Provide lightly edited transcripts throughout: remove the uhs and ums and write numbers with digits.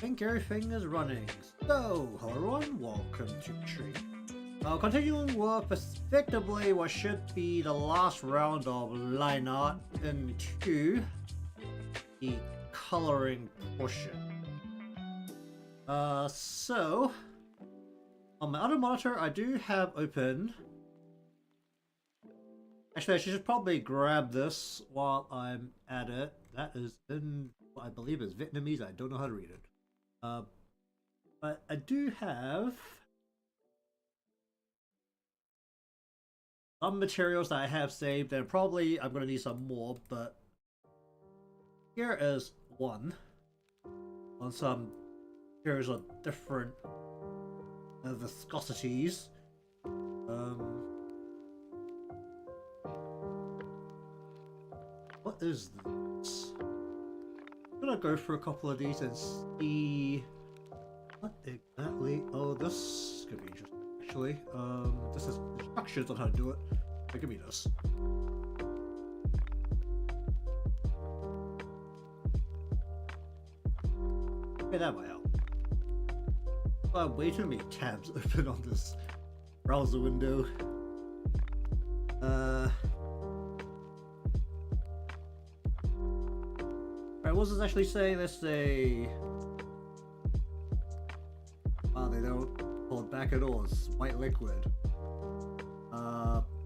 think everything is running. So, hello everyone, welcome to the stream. Continuing with effectively what should be the last round of line art into the coloring portion. So, on my other monitor I do have open. Actually, I should probably grab this while I'm at it. That is in what I believe is Vietnamese. I don't know how to read it. But I do have some materials that I have saved, and probably I'm going to need some more, but here is one on some materials of different viscosities. What is this? I'm gonna go through a couple of these and see what exactly. Oh, this could be interesting actually. This is instructions on how to do it. So give me this. Okay, that might help. Way too many tabs open on this browser window. Alright, what does this actually say? Let's say... Wow, they don't hold back at all. It's white liquid.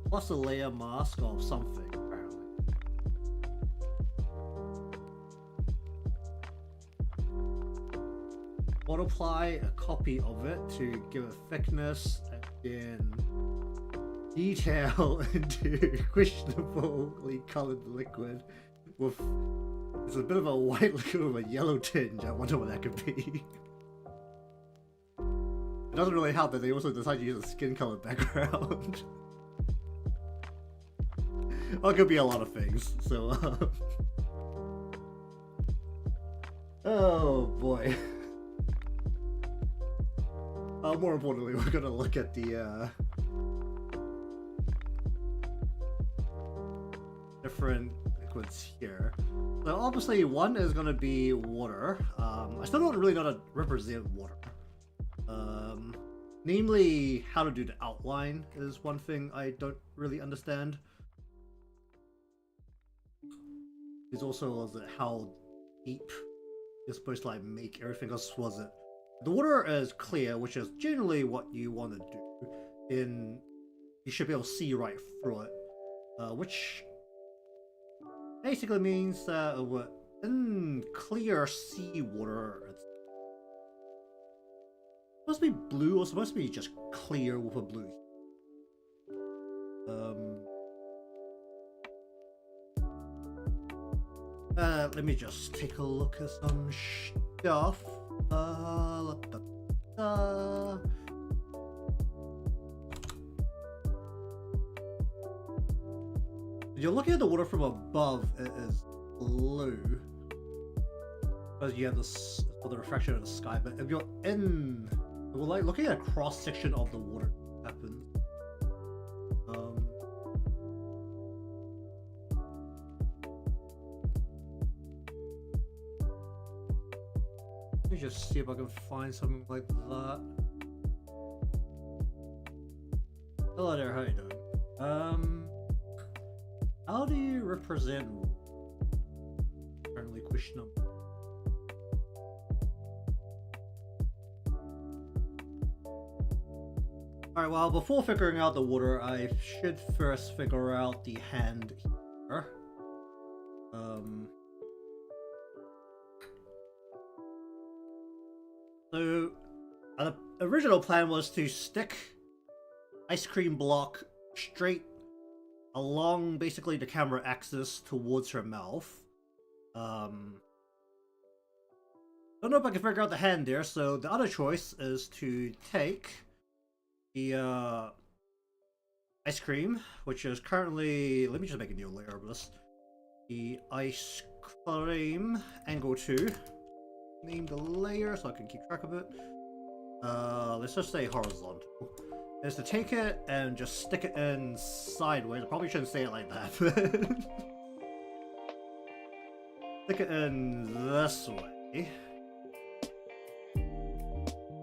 Plus a layer mask of something, apparently. Multiply a copy of it to give it thickness and then detail into questionably colored liquid with... It's a bit of a white liquid with a yellow tinge. I wonder what that could be. It doesn't really help that they also decide to use a skin color background. Well, it could be a lot of things, so oh boy. More importantly, we're gonna look at the different liquids here. So obviously one is going to be water. I still don't really know how to represent water. Namely, how to do the outline is one thing I don't really understand. It's also was it how deep you're supposed to like make everything else. Was it the water is clear, which is generally what you want to do. You should be able to see right through it, which basically means that in clear seawater, it's supposed to be blue or supposed to be just clear with a blue. Let me just take a look at some stuff. You're looking at the water from above, it is blue. Because you have this for the refraction of the sky, but if you're in, well, like looking at a cross section of the water happens. Let me just see if I can find something like that. Hello there, how you doing? How do you represent apparently question number? Alright, well, before figuring out the water, I should first figure out the hand here. So, the original plan was to stick ice cream block straight along basically the camera axis towards her mouth. Don't know if I can figure out the hand there, so the other choice is to take the ice cream, which is currently, let me just make a new layer of this. The ice cream angle 2. Name the layer so I can keep track of it. Let's just say horizontal. Is to take it and just stick it in sideways. I probably shouldn't say it like that. Stick it in this way.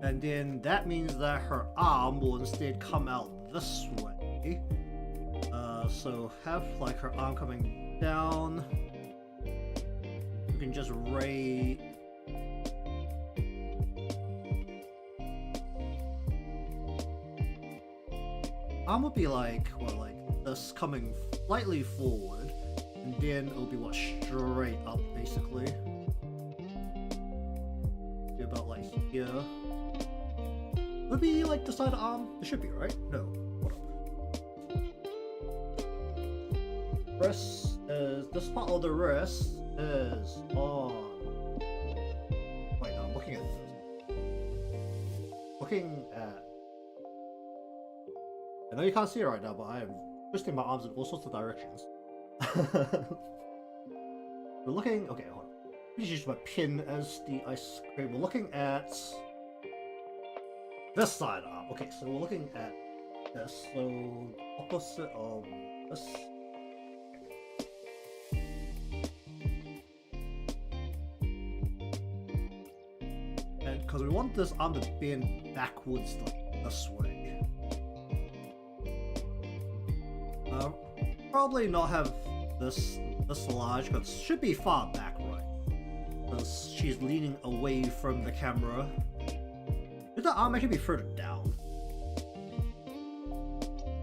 And then that means that her arm will instead come out this way. So have like her arm coming down. You can just raise. Arm would be like, what, like this coming slightly forward, and then it'll be what, straight up basically. Be about like here. Would be like the side of arm? It should be, right? No. Hold up. Wrist is this part of the wrist is on. Wait, no, I'm looking at this. Looking at. I know you can't see it right now, but I am twisting my arms in all sorts of directions. We're looking. Okay, hold on. Let me use my pin as the ice cream. We're looking at this side arm. Okay, so we're looking at this. So opposite of this. And because we want this arm to bend backwards like this way. Probably not have this large, but it should be far back, right? Because she's leaning away from the camera. Should the arm actually be further down?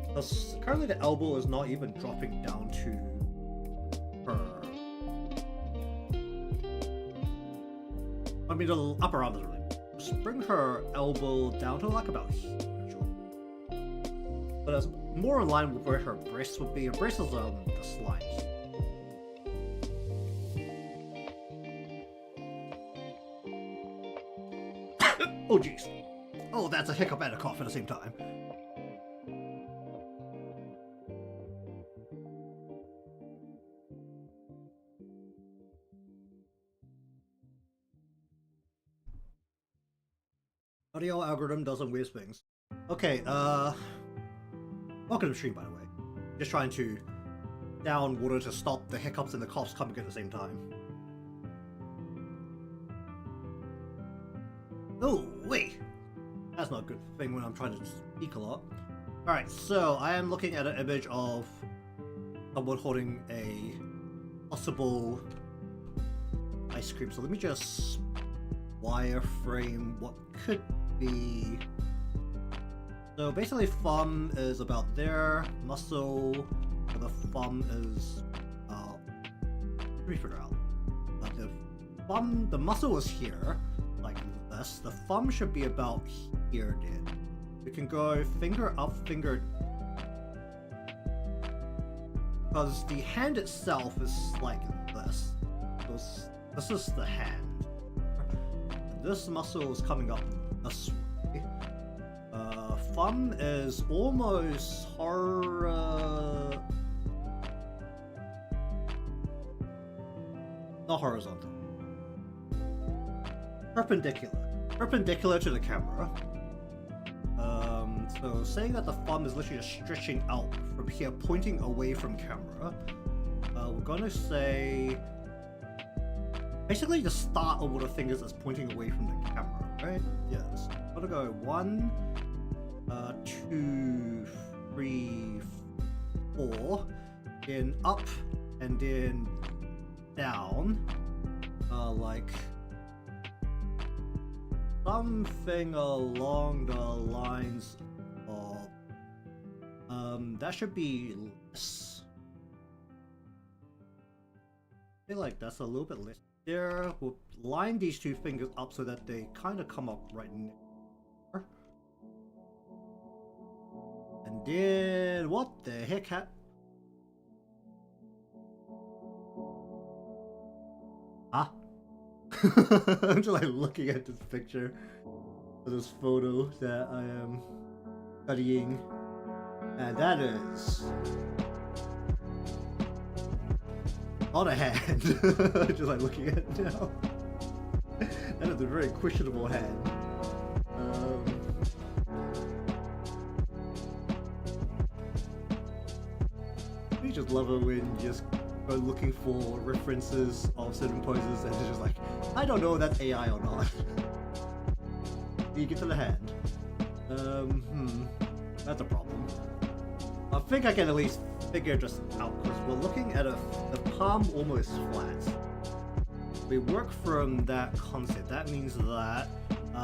Because currently the elbow is not even dropping down to her. I mean, the upper arm is really. Just bring her elbow down to like about here. But as more in line with where her breast would be. Her breast is the slides. Oh jeez. Oh, that's a hiccup and a cough at the same time. Audio algorithm doesn't weird things. Okay, welcome to the stream, by the way. Just trying to down water to stop the hiccups and the coughs coming at the same time. Oh, wait! That's not a good thing when I'm trying to speak a lot. Alright, so I am looking at an image of someone holding a possible ice cream. So let me just wireframe what could be. So basically thumb is about there, muscle for the thumb is let me figure out. The muscle is here, like this. The thumb should be about here, then. We can go finger up, finger, because the hand itself is like this. This is the hand. This muscle is coming up this way. Thumb is almost not horizontal. Perpendicular to the camera. So saying that the thumb is literally just stretching out from here, pointing away from camera. We're gonna say basically the start of what the fingers is pointing away from the camera, right? Yes. I'm gonna go 1, 2, 3, 4, then up and then down, like something along the lines of that should be less. I feel like that's a little bit less. There, we'll line these two fingers up so that they kind of come up right next. And then, what the heck happened? Huh? I'm just like looking at this picture, this photo that I am studying, and that is not a hand. Just like looking at it now. That is a very questionable hand. I just love it when you just go looking for references of certain poses and it's just like, I don't know if that's AI or not. you get to the hand. That's a problem. I think I can at least figure this out because we're looking at the palm almost flat. We work from that concept. That means that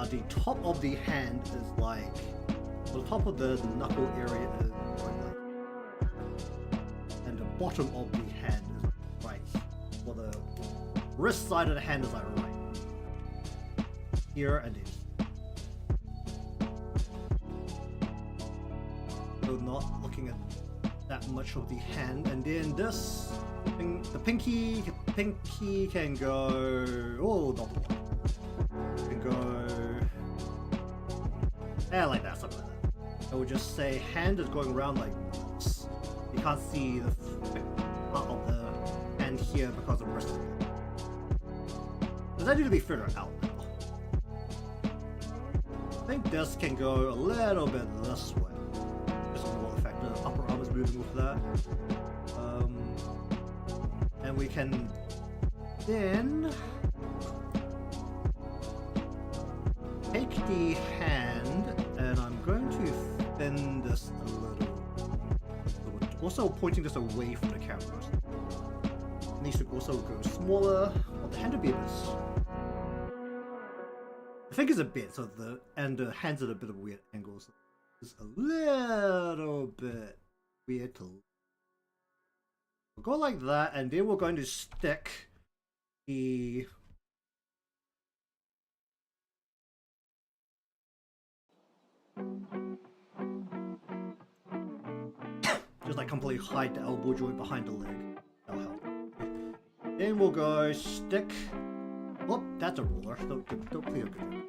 the top of the hand is like, the top of the knuckle area is like, and the bottom of the hand is right. Well, the wrist side of the hand is like right here and here. So not looking at that much of the hand, and then this thing, the pinky can go, oh, not the one, can go, yeah, like that, something like that. I would just say hand is going around like this. You can't see the part of the hand here because the wrist is here. Does that need to be further out now? I think this can go a little bit this way. Just more effect. The upper arm is moving with that. And we can then take the hand, and I'm going to thin this a little. Also pointing this away from the camera. It needs to also go smaller. Well, the hand will be a bit. I think it's a bit, so the hands at a bit of weird angles. It's a little bit weird to. We'll go like that, and then we're going to stick the just like completely hide the elbow joint behind the leg. That'll help. Then we'll go stick. Oh, that's a ruler. Don't feel good.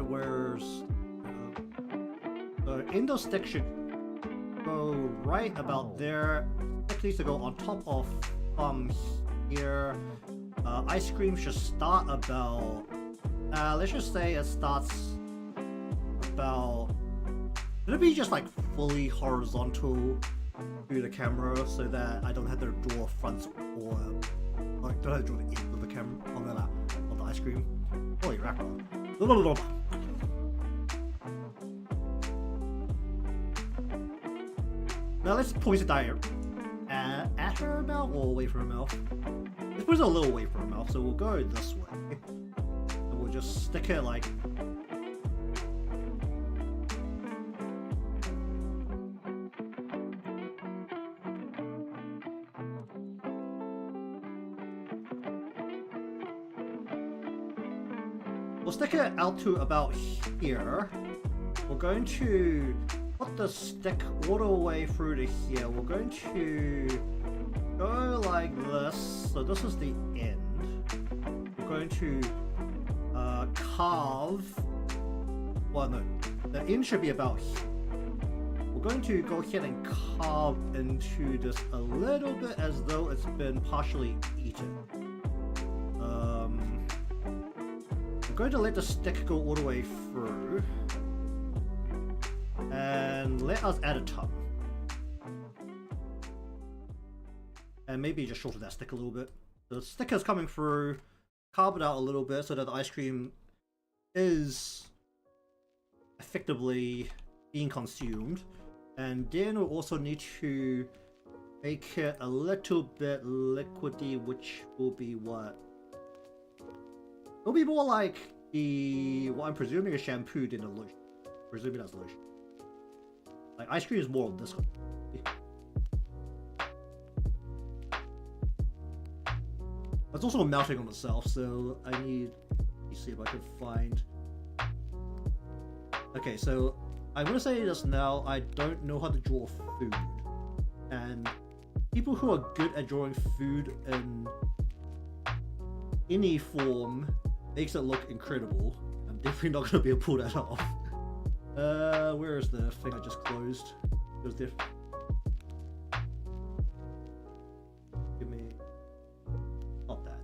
Where's Indo stick should go right about there. Stick needs to go on top of here. Ice cream should start about. Let's just say it starts about. It'll be just like fully horizontal to the camera, so that I don't have to draw fronts or like don't have to draw the end of the camera on the ice cream. Holy crap! Now let's point it down at her mouth or away from her mouth. Let's put it a little away from her mouth, so we'll go this way. And we'll just stick it like. We'll stick it out to about here. We're going to put the stick all the way through to here. We're going to go like this. So this is the end. We're going to carve. Well, no, the end should be about here. We're going to go ahead and carve into this a little bit as though it's been partially eaten. I'm going to let the stick go all the way through and let us add a tongue. And maybe just shorten that stick a little bit. The stick is coming through, carve it out a little bit so that the ice cream is effectively being consumed. And then we'll also need to make it a little bit liquidy, which will be what? It'll be more like what I'm presuming is shampoo than a lotion. Presuming that's lotion. Like ice cream is more of this one. It's also melting on itself, so I need to see if I can find. Okay, so I'm gonna say this now. I don't know how to draw food, and people who are good at drawing food in any form makes it look incredible. I'm definitely not going to be able to pull that off. Where is the thing I just closed? It was there. Give me... not that.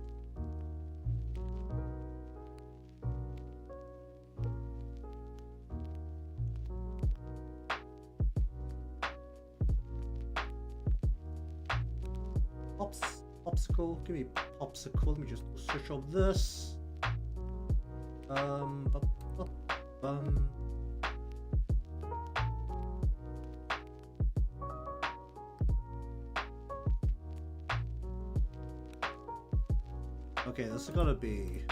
Popsicle. Give me popsicle. Let me just switch off this. Bum, bum, bum. Okay, this is gonna be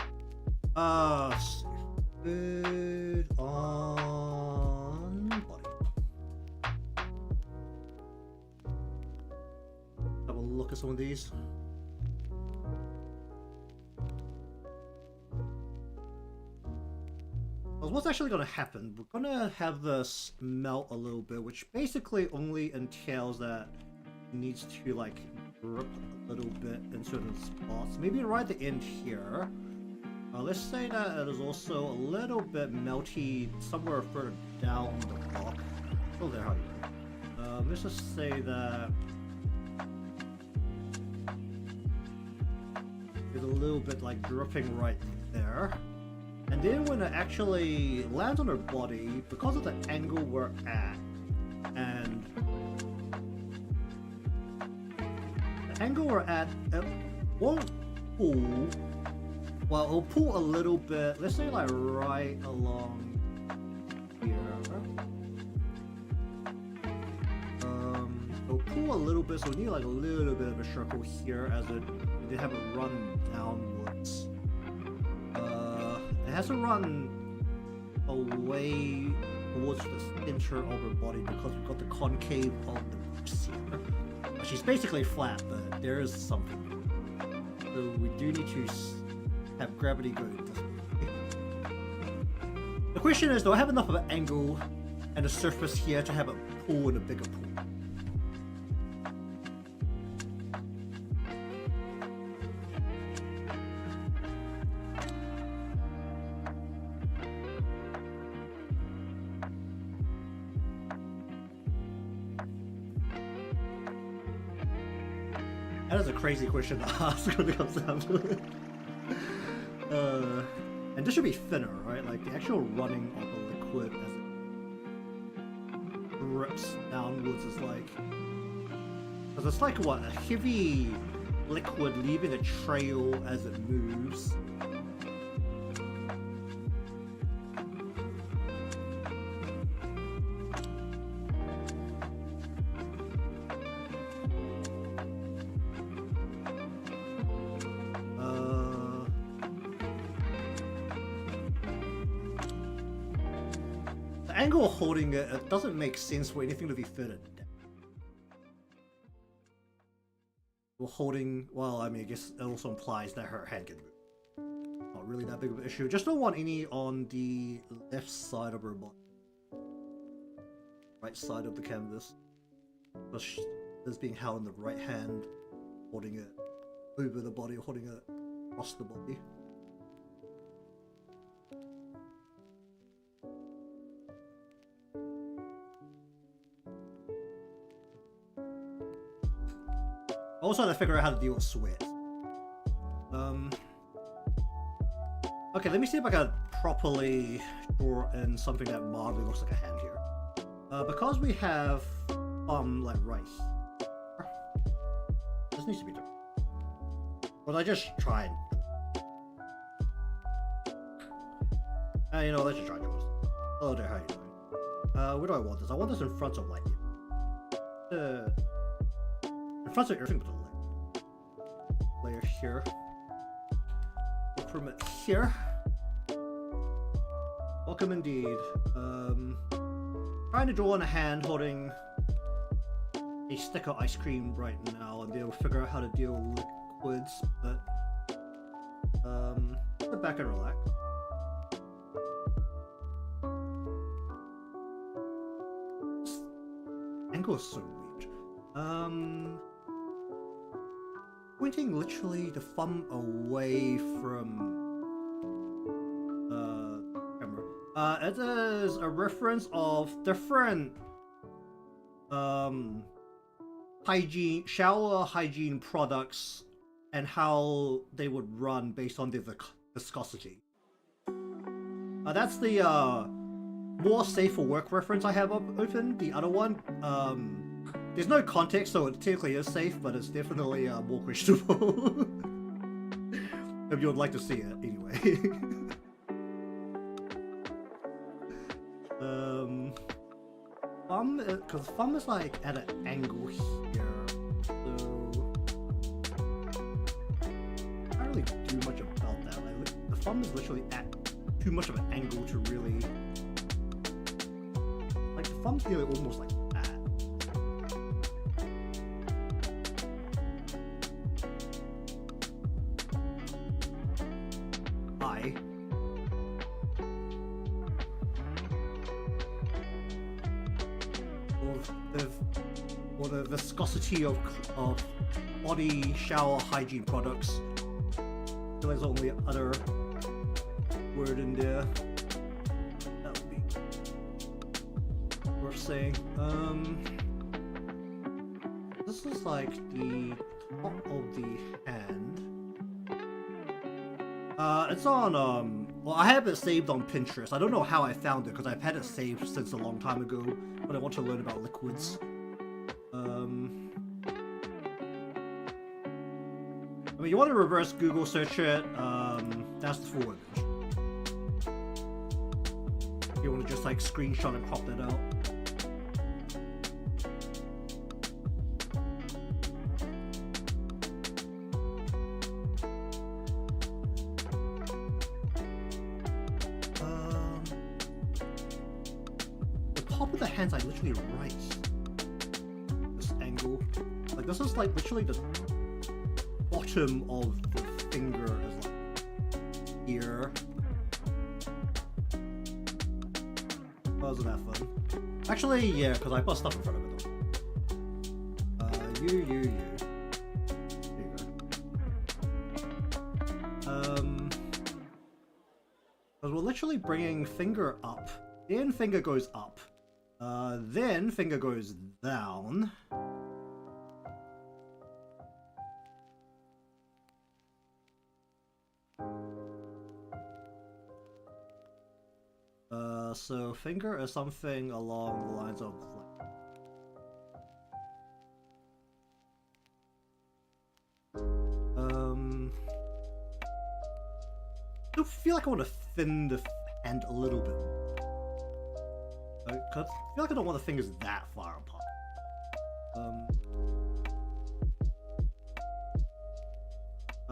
food on body. Have a look at some of these. Well, what's actually gonna happen? We're gonna have this melt a little bit, which basically only entails that it needs to like drip a little bit in certain spots. Maybe right at the end here. Let's say that it is also a little bit melty somewhere further down the block. Oh, there, how do you? Let's just say that it's a little bit like dripping right there. And then when it actually lands on her body, because of the angle we're at, and the angle we're at, it won't pull. Well, it'll pull a little bit, let's say like right along here. It'll pull a little bit, so we need like a little bit of a circle here as they have it run downwards. It has to run away towards the center of her body because we've got the concave of the ribs here. She's basically flat, but there is something. So we do need to have gravity go this way. The question is, do I have enough of an angle and a surface here to have it pull in a bigger pool? That is a crazy question to ask when it comes down to it. And this should be thinner, right? Like the actual running of the liquid as it drips downwards is like... Because it's like, what, a heavy liquid leaving a trail as it moves. Angle holding it, it doesn't make sense for anything to be fitted. We're holding, well, I mean, I guess it also implies that her hand can move. Not really that big of an issue. Just don't want any on the left side of her body. Right side of the canvas. Because it's being held in the right hand, holding it over the body, holding it across the body. Also had to figure out how to deal with sweat. Okay, let me see if I can properly draw in something that mildly looks like a hand here. Because we have like right here. This needs to be done. Well, I just try and you know, let's just try and do this. Hello there, how you doing? Where do I want this? I want this in front of like in front of everything but the layer here. From it here. Welcome indeed. Trying to draw on a hand holding a stick of ice cream right now and be able to figure out how to deal with liquids, but sit back and relax. This angle is so weird. Pointing literally the thumb away from camera. It is a reference of different shower hygiene products and how they would run based on the viscosity. That's the more safe for work reference I have open. The other one, there's no context, so it technically is safe, but it's definitely more questionable. If you would like to see it, anyway. because thumb is like at an angle here, so I can't really do much about that. Like, the thumb is literally at too much of an angle to really, like, the thumb's nearly almost like that. Or the viscosity of body shower hygiene products. I feel like there's only other word in there that would be worth saying. This is like the top of the hand. It's on well, I have it saved on Pinterest. I don't know how I found it because I've had it saved since a long time ago, but I want to learn about liquids. I mean, you want to reverse Google search it, that's the full image. You want to just like screenshot and crop that out. The top of the hand's like literally right. This angle. Like this is like literally the bottom of the finger is like here. Wasn't that fun? Actually, yeah, because I put stuff in front of it though. You. There you go. Because we're literally bringing finger up. Then finger goes up. Then finger goes down. So finger is something along the lines of I feel like I want to thin the hand a little bit. Cause I feel like I don't want the fingers that far apart.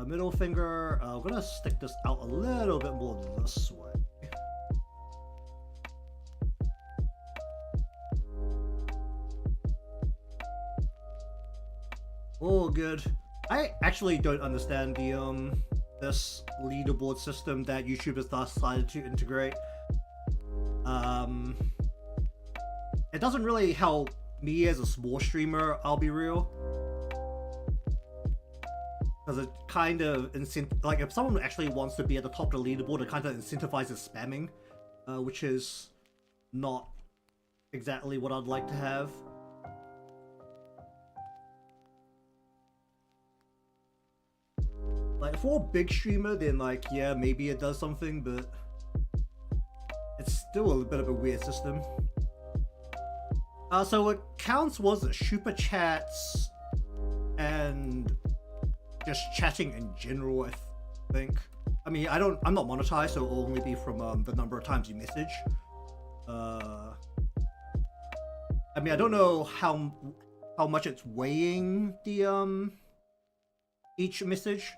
Middle finger, I'm gonna stick this out a little bit more this way. Oh, good. I actually don't understand the this leaderboard system that YouTube has decided to integrate. It doesn't really help me as a small streamer, I'll be real. Because it kind of like if someone actually wants to be at the top of the leaderboard, it kind of incentivizes spamming, which is not exactly what I'd like to have. Like, for a big streamer, then like, yeah, maybe it does something, but it's still a bit of a weird system. So what counts was super chats and just chatting in general, I think. I mean, I'm not monetized, so it'll only be from the number of times you message. I mean, I don't know how much it's weighing the each message.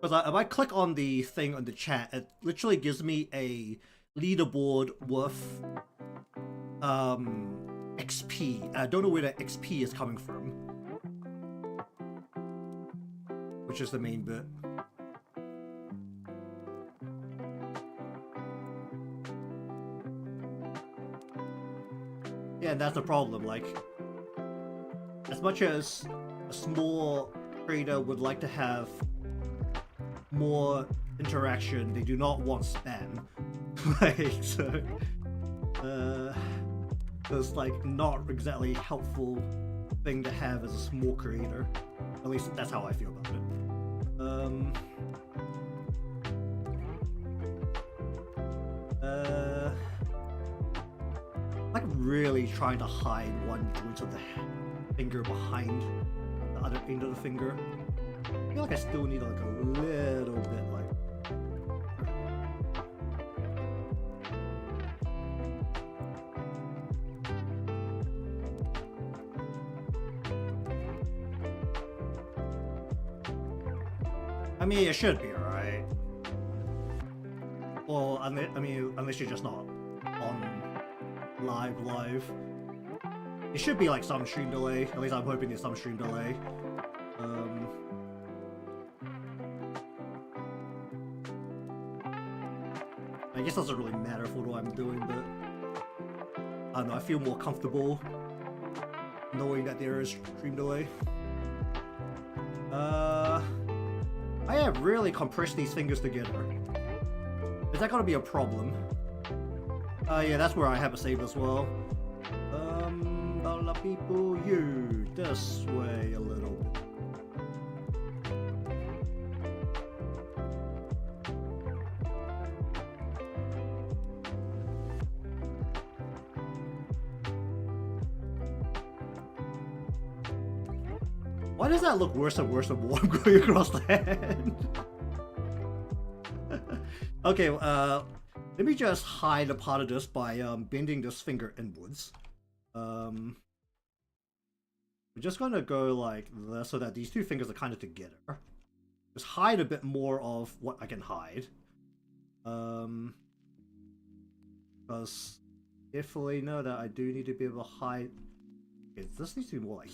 Because if I click on the thing on the chat, it literally gives me a leaderboard with XP. I don't know where the XP is coming from, which is the main bit. Yeah, and that's the problem. Like, as much as a small creator would like to have more interaction, they do not want spam. Like, so it's like not exactly helpful thing to have as a small creator. At least that's how I feel about it. Like really trying to hide one joint of the finger behind the other end of the finger. I feel like I still need like a little bit like. I mean, it should be alright. Well, I mean, unless you're just not on live. It should be like some stream delay. At least I'm hoping there's some stream delay. I guess it doesn't really matter for what I'm doing, but I don't know, I feel more comfortable knowing that there is stream delay. I have really compressed these fingers together. Is that gonna be a problem? Yeah, that's where I have a save as well. People, you this way a little bit. Why does that look worse and worse the more I'm going across the hand? Okay, let me just hide a part of this by bending this finger inwards. We're just gonna go like this so that these two fingers are kind of together. Just hide a bit more of what I can hide. Because definitely know that I do need to be able to hide. Okay, this needs to be more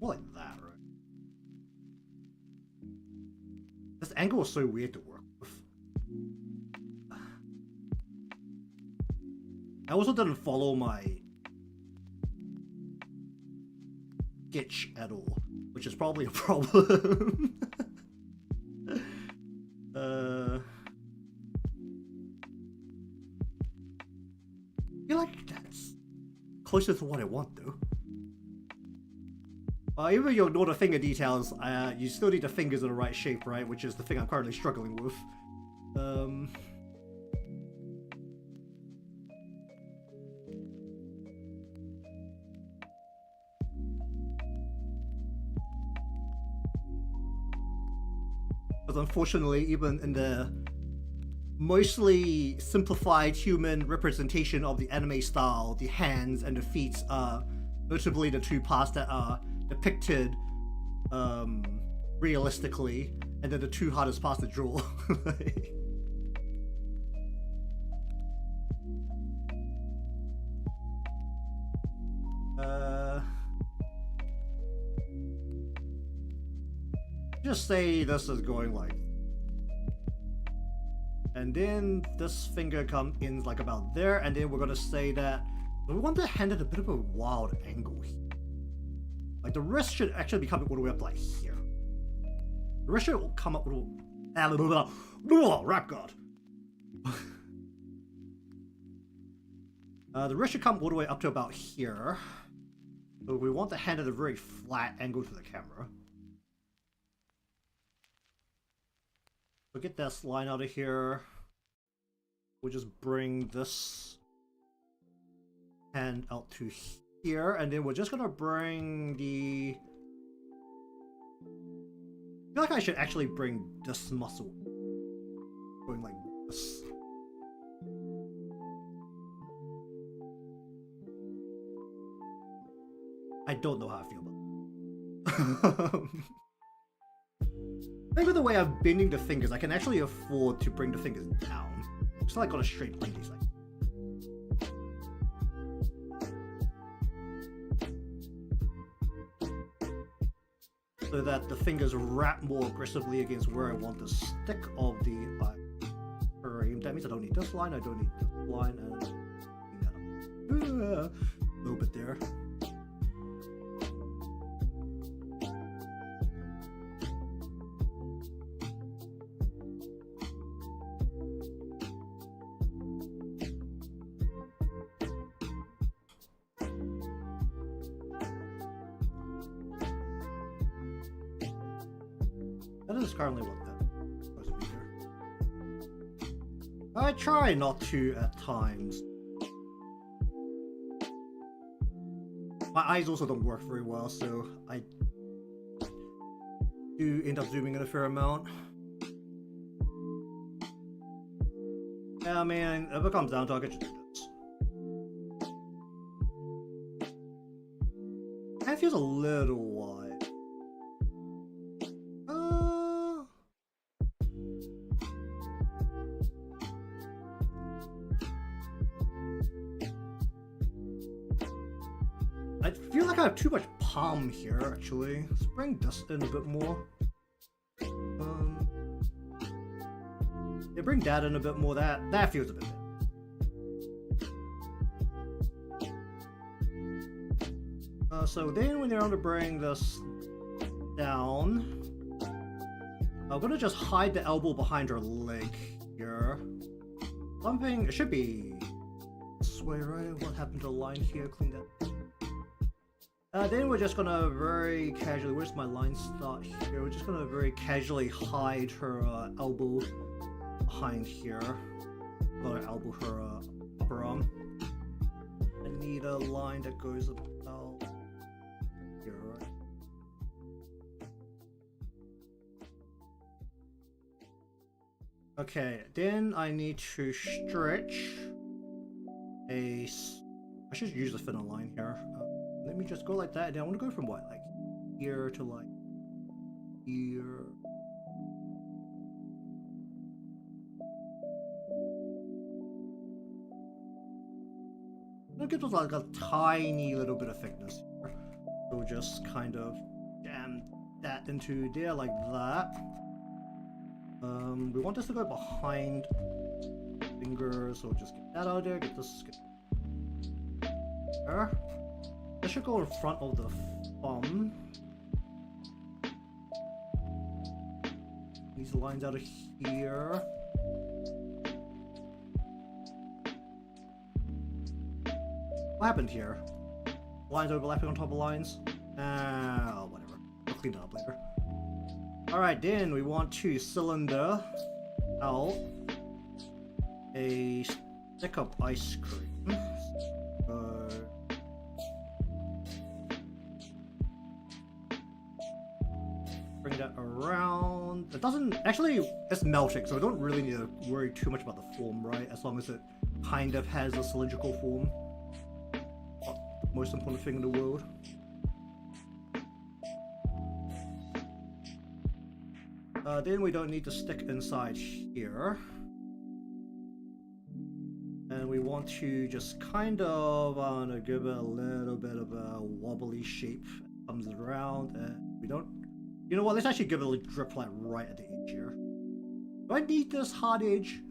like that, right? This angle is so weird to work with. I also didn't follow my sketch at all, which is probably a problem. I feel like that's closer to what I want though. Even if you ignore the finger details, you still need the fingers in the right shape, right? Which is the thing I'm currently struggling with. Because unfortunately, even in the mostly simplified human representation of the anime style, the hands and the feet are notably the two parts that are depicted realistically, and then the two hardest parts to draw. Just say this is going like, and then this finger comes in like about there, and then we're gonna say that we want to hand it a bit of a wild angle here. Like the wrist should actually be coming all the way up like here. The wrist should come up with rap god. The wrist should come all the way up to about here. So we want to hand it a very flat angle to the camera. So get this line out of here. We'll just bring this hand out to here, and then we're just gonna bring the... I feel like I should actually bring this muscle going like this. I don't know how I feel about it. Maybe the way I'm bending the fingers, I can actually afford to bring the fingers down. It's not like on a straight plane, these like. So that the fingers wrap more aggressively against where I want the stick of the frame. That means I don't need this line, I don't need this line, and a little bit there. That is currently what that's supposed to be there. I try not to at times. My eyes also don't work very well, so I do end up zooming in a fair amount. Yeah, I mean, if it comes down to it, I could just do this. It feels a little wide. too much palm here, actually. Let's bring this in a bit more. Yeah, bring that in a bit more. That feels a bit better. So then when you're on to bring this down, I'm gonna just hide the elbow behind her leg here. Something, it should be this way, right? What happened to the line here? Clean that. Then we're just gonna very casually, where's my line start here? We're just gonna very casually hide her elbow behind here. Not her elbow, her upper arm. I need a line that goes about here, right? Okay, then I need to stretch I should use the thinner line here. Let me just go like that, and then I want to go from what, like here to like here. I'll give us like a tiny little bit of thickness here. So we'll just kind of jam that into there like that. We want this to go behind fingers, so just get that out of there, get this there. This should go in front of the thumb. These lines out of here. What happened here? Lines overlapping on top of lines? Whatever. I'll clean that up later. Alright, then we want to cylinder out a stick of ice cream. Bring that around. It doesn't actually, it's melting, so I don't really need to worry too much about the form, right? As long as it kind of has a cylindrical form. Not the most important thing in the world. Then we don't need to stick inside here. And we want to just kind of give it a little bit of a wobbly shape. It comes around, and we don't. You know what? Let's actually give it a drip line right at the edge here. Do I need this hard edge?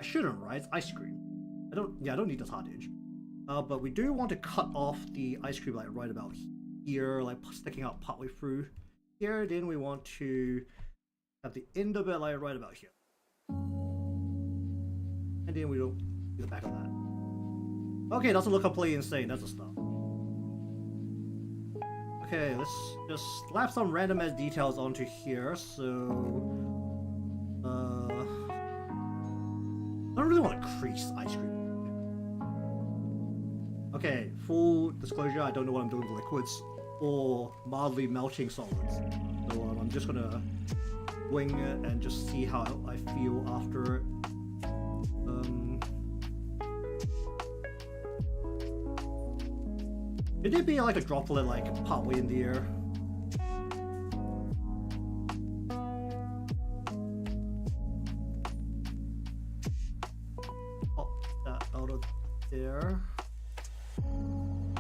I shouldn't, right? It's ice cream. I don't need this hard edge. But we do want to cut off the ice cream like right about here, like sticking out partway through here. Then we want to have the end of it like right about here. And then we don't do the back of that. Okay, doesn't look completely insane. That's a start. Okay, let's just slap some random ass details onto here. So, I don't really want to crease ice cream. Okay, full disclosure, I don't know what I'm doing with liquids or mildly melting solids. So I'm just gonna wing it and just see how I feel after it. Could it be like a droplet like partway in the air? Pop that out of there.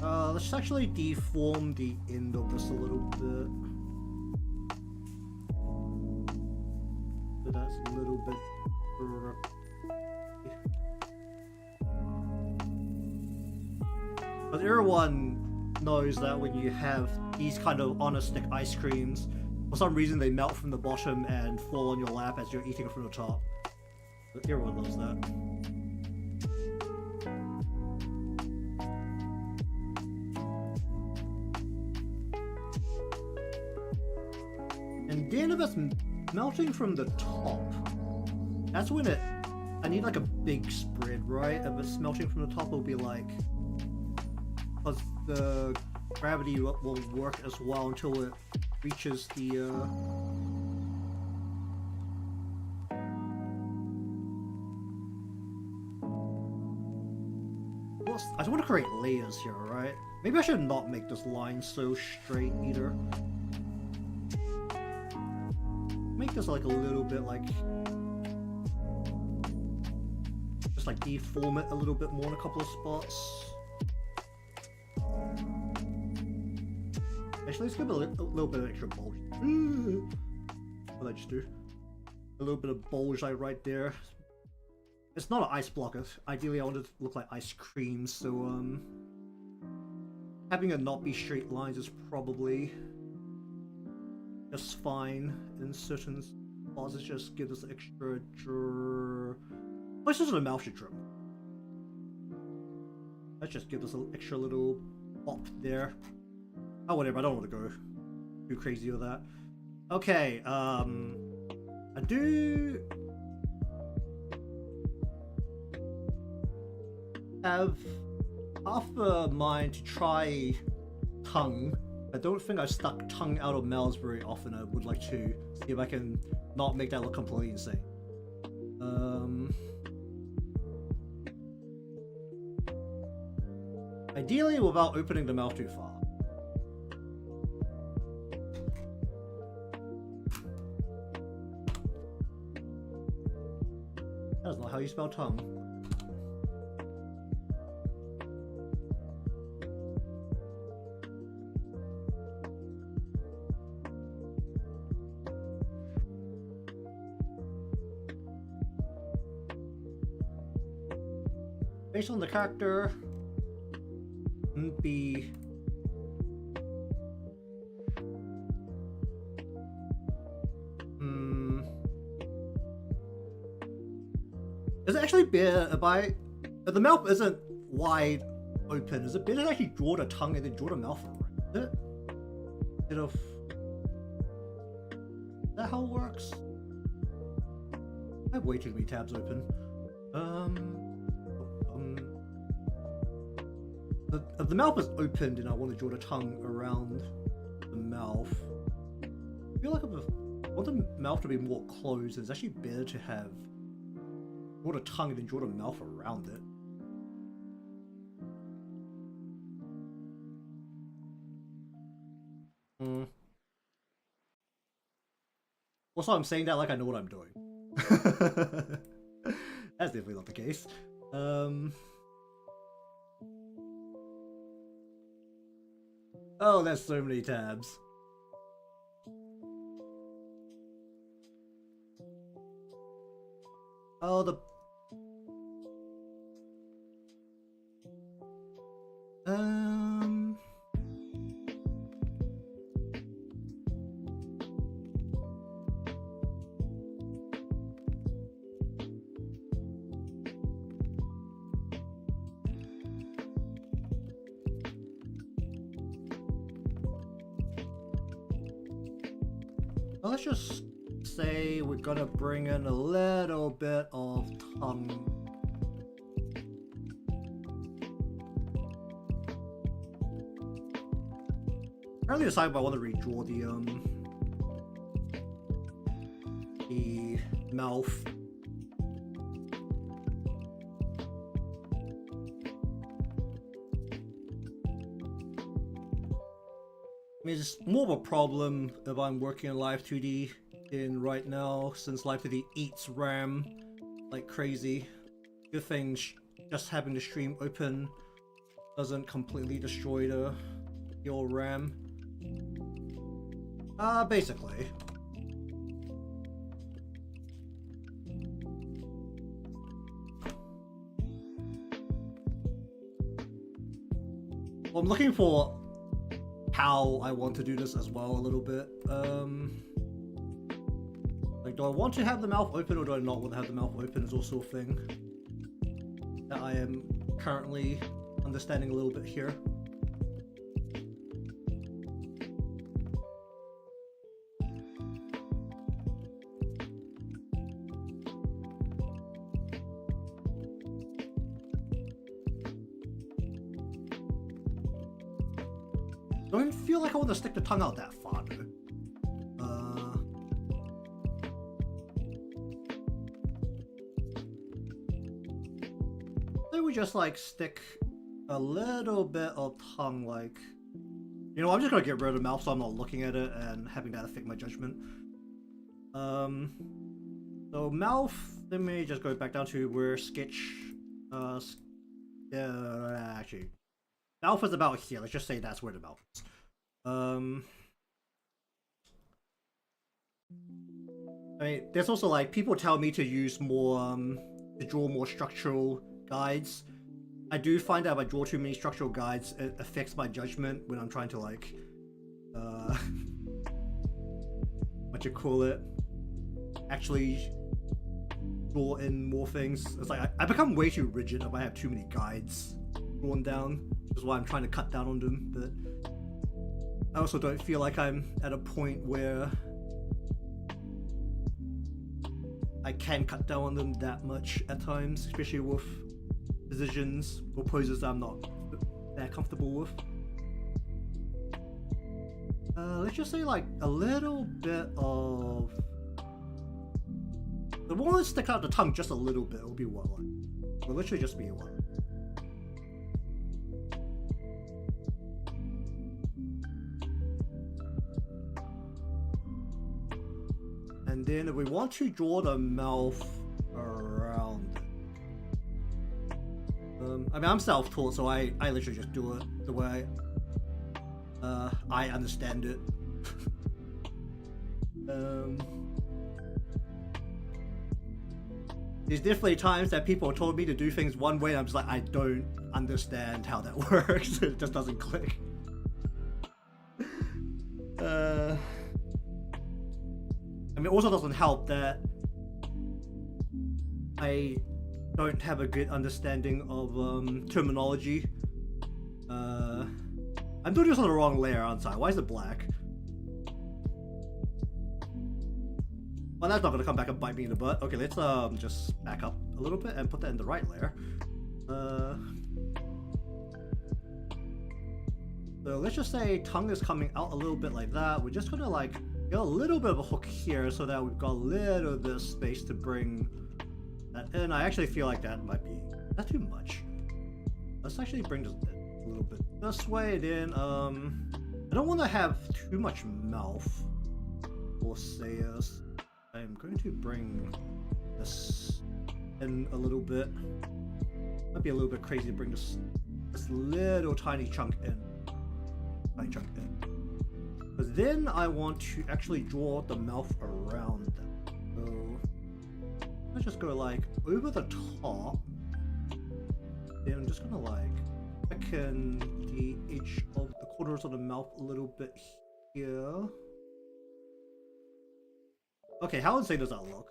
Let's actually deform the end of this a little bit. So that's a little bit. But everyone knows that when you have these kind of on a stick ice creams, for some reason they melt from the bottom and fall on your lap as you're eating from the top. But everyone knows that. And then if it's melting from the top, that's when I need like a big spread, right? If it's melting from the top, it'll be like, because the gravity will work as well until it reaches the I just want to create layers here, right? Maybe I should not make this line so straight either. Make this like a little bit like, just like deform it a little bit more in a couple of spots. Actually, let's give it a little bit of extra bulge. What did I just do? A little bit of bulge like right there. It's not an ice blocker. Ideally, I want it to look like ice cream, so having it not be straight lines is probably just fine in certain spots. It just gives us extra let's just the mouth should trim. Let's just give us an extra little pop there. Oh, whatever, I don't want to go too crazy with that. Okay, I do have half a mind to try tongue. I don't think I've stuck tongue out of mouths very often. I would like to see if I can not make that look completely insane. Ideally without opening the mouth too far. That's not how you spell tongue. Based on the character, wouldn't be is it actually better by the mouth isn't wide open? Is it better to actually draw the tongue and then draw the mouth around it? Instead of, is that how it works? I have way too many tabs open. If the mouth is opened and I want to draw the tongue around the mouth, I feel like if I want the mouth to be more closed, it's actually better to have draw the tongue and then draw the mouth around it. Also, I'm saying that like I know what I'm doing. That's definitely not the case. Oh, there's so many tabs. Oh, the... Well, let's just say we're gonna bring in a little bit of tongue. I really decide if I want to redraw the mouth. I mean, it's more of a problem if I'm working in Live 2D in right now, since Live 2D eats RAM like crazy. Good thing just having the stream open doesn't completely destroy your RAM. Basically. Well, I'm looking for how I want to do this as well a little bit. Like, do I want to have the mouth open or do I not want to have the mouth open is also a thing that I am currently understanding a little bit here. Don't feel like I want to stick the tongue out that far, though. Then we just like stick a little bit of tongue, like, you know, I'm just gonna get rid of the mouth so I'm not looking at it and having that affect my judgment. So mouth, let me just go back down to where sketch, actually. Mouth is about here, let's just say that's where the mouth is. Um, I mean, there's also like people tell me to use more, to draw more structural guides. I do find that if I draw too many structural guides, it affects my judgment when I'm trying to like, what you call it, actually draw in more things. It's like I become way too rigid if I have too many guides drawn down, which is why I'm trying to cut down on them. But I also don't feel like I'm at a point where I can cut down on them that much at times, especially with positions or poses I'm not that comfortable with. Let's just say like a little bit of the one that stick out the tongue just a little bit. It'll be what, like, will literally just be one. And then if we want to draw the mouth around it, I mean, I'm self-taught, so I literally just do it the way I understand it. There's definitely times that people told me to do things one way, and I'm just like, I don't understand how that works. It just doesn't click. I mean, it also doesn't help that I don't have a good understanding of terminology. I'm doing this on the wrong layer, aren't I? Why is it black? Well, that's not gonna come back and bite me in the butt. Okay, let's just back up a little bit and put that in the right layer. So let's just say tongue is coming out a little bit like that. We're just gonna like get a little bit of a hook here so that we've got a little bit of space to bring that in. I actually feel like that might be not too much. Let's actually bring this a little bit this way. Then I don't want to have too much mouth for Seiya's. I'm going to bring this in a little bit. Might be a little bit crazy to bring this little tiny chunk in. But then I want to actually draw the mouth around them. So let's just go like over the top. Then I'm just gonna like thicken the edge of the corners of the mouth a little bit here. Okay, how insane does that look?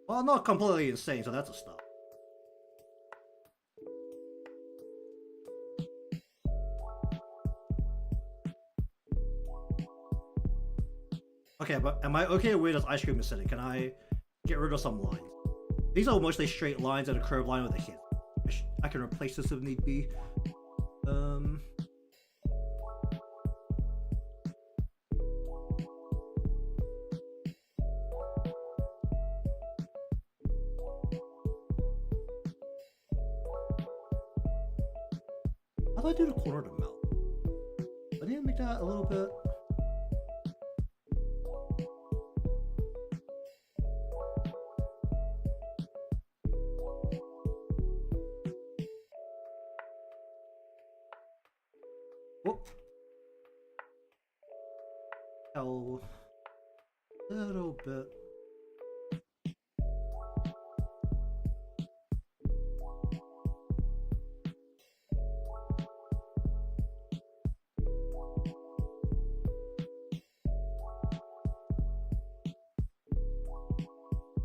Well, not completely insane, so that's a stop. Okay, but am I okay where this ice cream is sitting? Can I get rid of some lines? These are mostly straight lines and a curved line with a hit. I can replace this if need be. How do I do the corner of the mouth? I need to make that a little bit. Whoop. A little bit.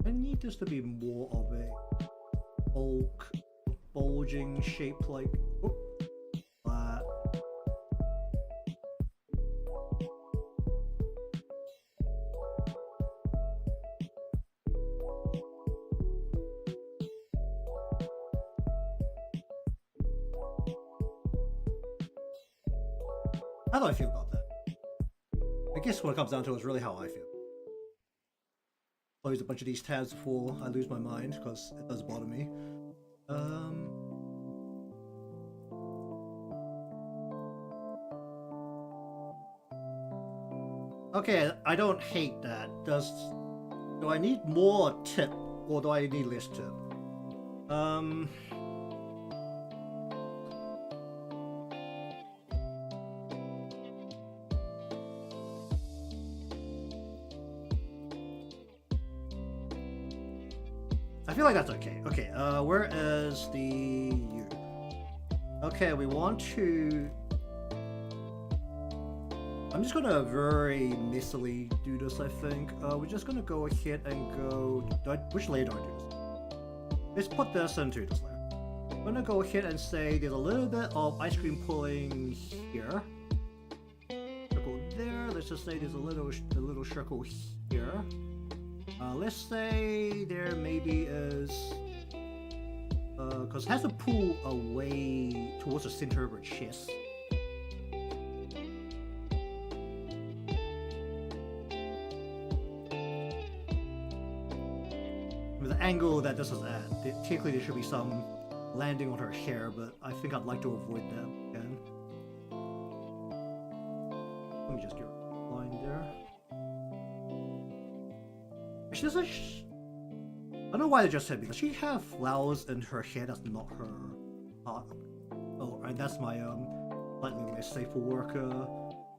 I need this to be more of a bulk, bulging shape, like whoop, flat. How do I feel about that? I guess what it comes down to is really how I feel. Close a bunch of these tabs before I lose my mind, because it does bother me. Okay, I don't hate that. Do I need more tip, or do I need less tip? Um... I feel like that's okay. Okay, where is the U? Okay, we want to... I'm just gonna very messily do this, I think. We're just gonna go ahead and go... which layer do I do this? Let's put this into this layer. I'm gonna go ahead and say there's a little bit of ice cream pulling here. Circle there. Let's just say there's a little circle here. Let's say there maybe is... because it has to pull away towards the center of her chest. With the angle that this is at, technically there should be some landing on her hair, but I think I'd like to avoid that again. Let me just get a line there. Actually, I don't know why they just said, because she have flowers in her hair that's not her heart. Oh, and that's my slightly less safe for work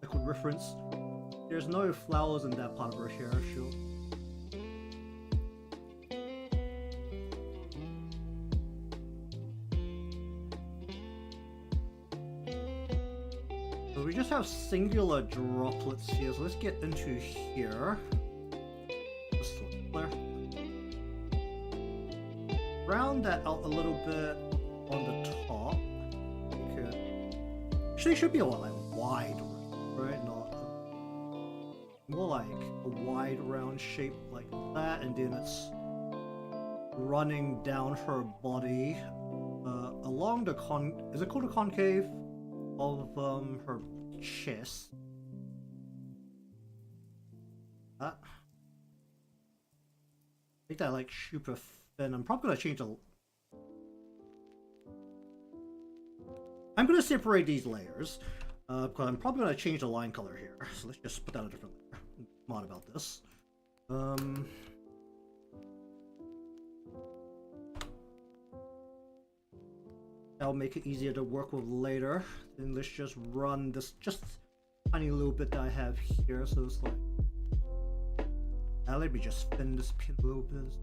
liquid reference. There's no flowers in that part of her hair, sure. So we just have singular droplets here, so let's get into here. Round that out a little bit on the top. Actually, it should be a lot like wide, right? Not more like a wide round shape like that, and then it's running down her body along the is it called the concave of her chest? That make that like super. Then I'm probably gonna change the... I'm gonna separate these layers, because I'm probably gonna change the line color here. So let's just put that a different layer. I'm mod about this. That'll make it easier to work with later. Then let's just run this just tiny little bit that I have here. So it's like... Now let me just spin this pin a little bit.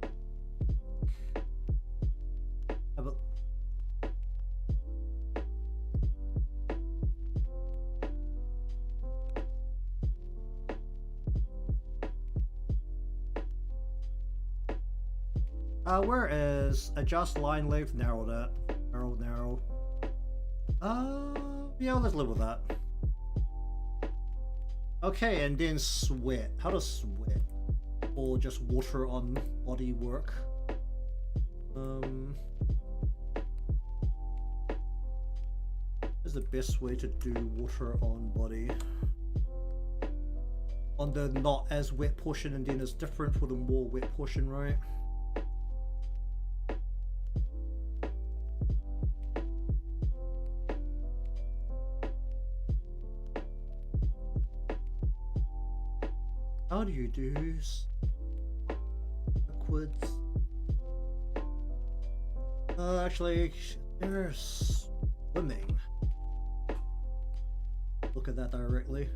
Where is adjust line length, narrow that. Narrow. Yeah, let's live with that. Okay, and then sweat. How does sweat or just water on body work? Is the best way to do water on body? On the not as wet portion, and then it's different for the more wet portion, right? How do you do liquids? Actually, there's swimming. Look at that directly.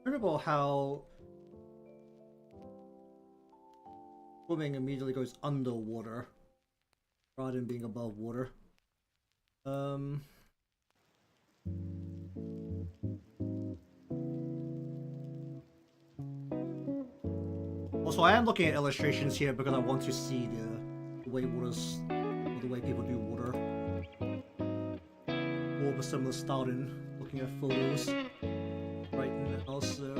Incredible how swimming immediately goes underwater rather than being above water. Also, I am looking at illustrations here because I want to see the way waters, or the way people do water. More of a similar style than looking at photos right now, so...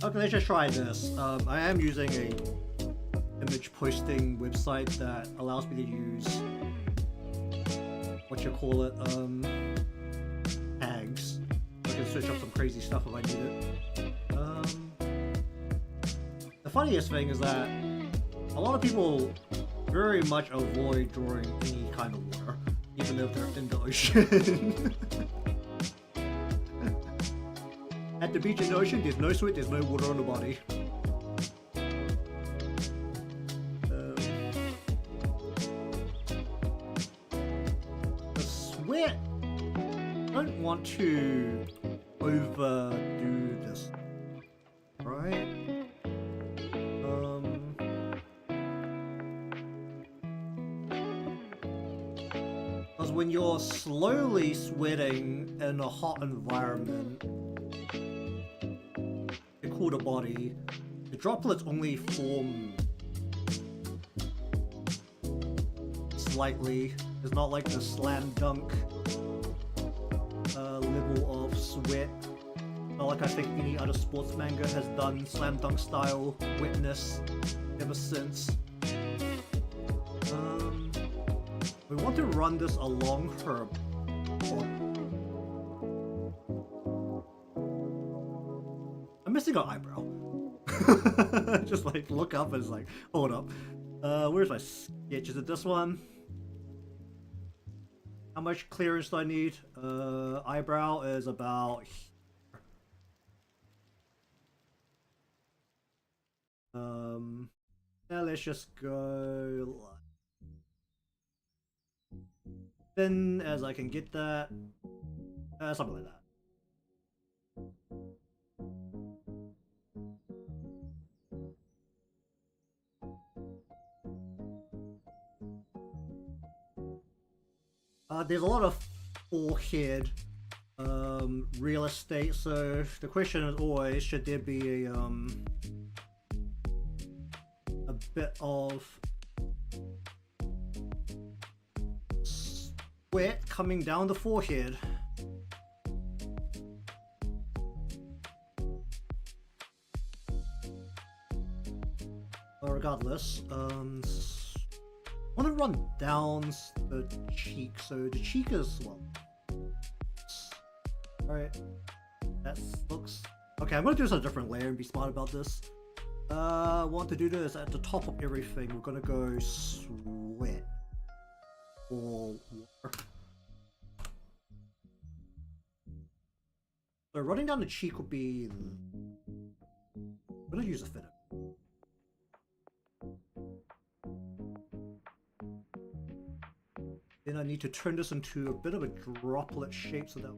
Okay, let's just try this. I am using a image posting website that allows me to use what you call it, tags. I can search up some crazy stuff if I need it. The funniest thing is that a lot of people very much avoid drawing any kind of water, even if they're in the ocean. At the beach in the ocean, there's no sweat, there's no water on the body. The sweat, I don't want to overdo this, right? Because when you're slowly sweating in a hot environment to cool the body, the droplets only form slightly. It's not like the slam dunk level of sweat. Not like I think any other sports manga has done slam dunk style wetness ever since. We want to run this along her body. I'm missing an eyebrow. Just like look up and it's like, hold up. Where's my sketch? Is it this one? How much clearance do I need? Eyebrow is about here. Yeah, let's just go thin as I can get that. Something like that. There's a lot of forehead real estate, so the question is always, should there be a bit of sweat coming down the forehead? Regardless, I want to run down the cheek, so the cheek is, well, alright, that looks, okay, I'm going to do this on a different layer and be smart about this. I want to do this at the top of everything. We're going to go sweat or water. So running down the cheek would be, I'm going to use a thinner. Then I need to turn this into a bit of a droplet shape, so that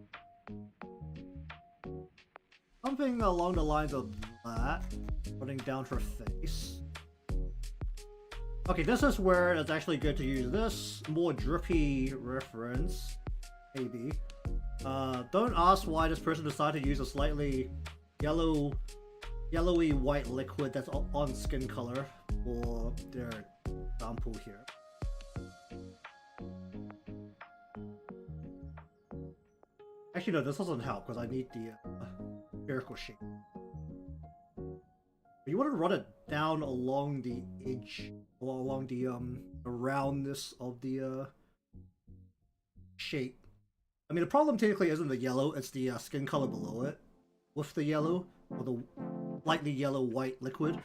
something along the lines of that, running down her face. Okay, this is where it's actually good to use this more drippy reference, maybe. Don't ask why this person decided to use a slightly yellowy white liquid that's on skin color for their sample here. Actually, no, this doesn't help because I need the spherical shape. You want to run it down along the edge, or along the roundness of the shape. I mean, the problem technically isn't the yellow; it's the skin color below it, with the yellow or the lightly yellow white liquid.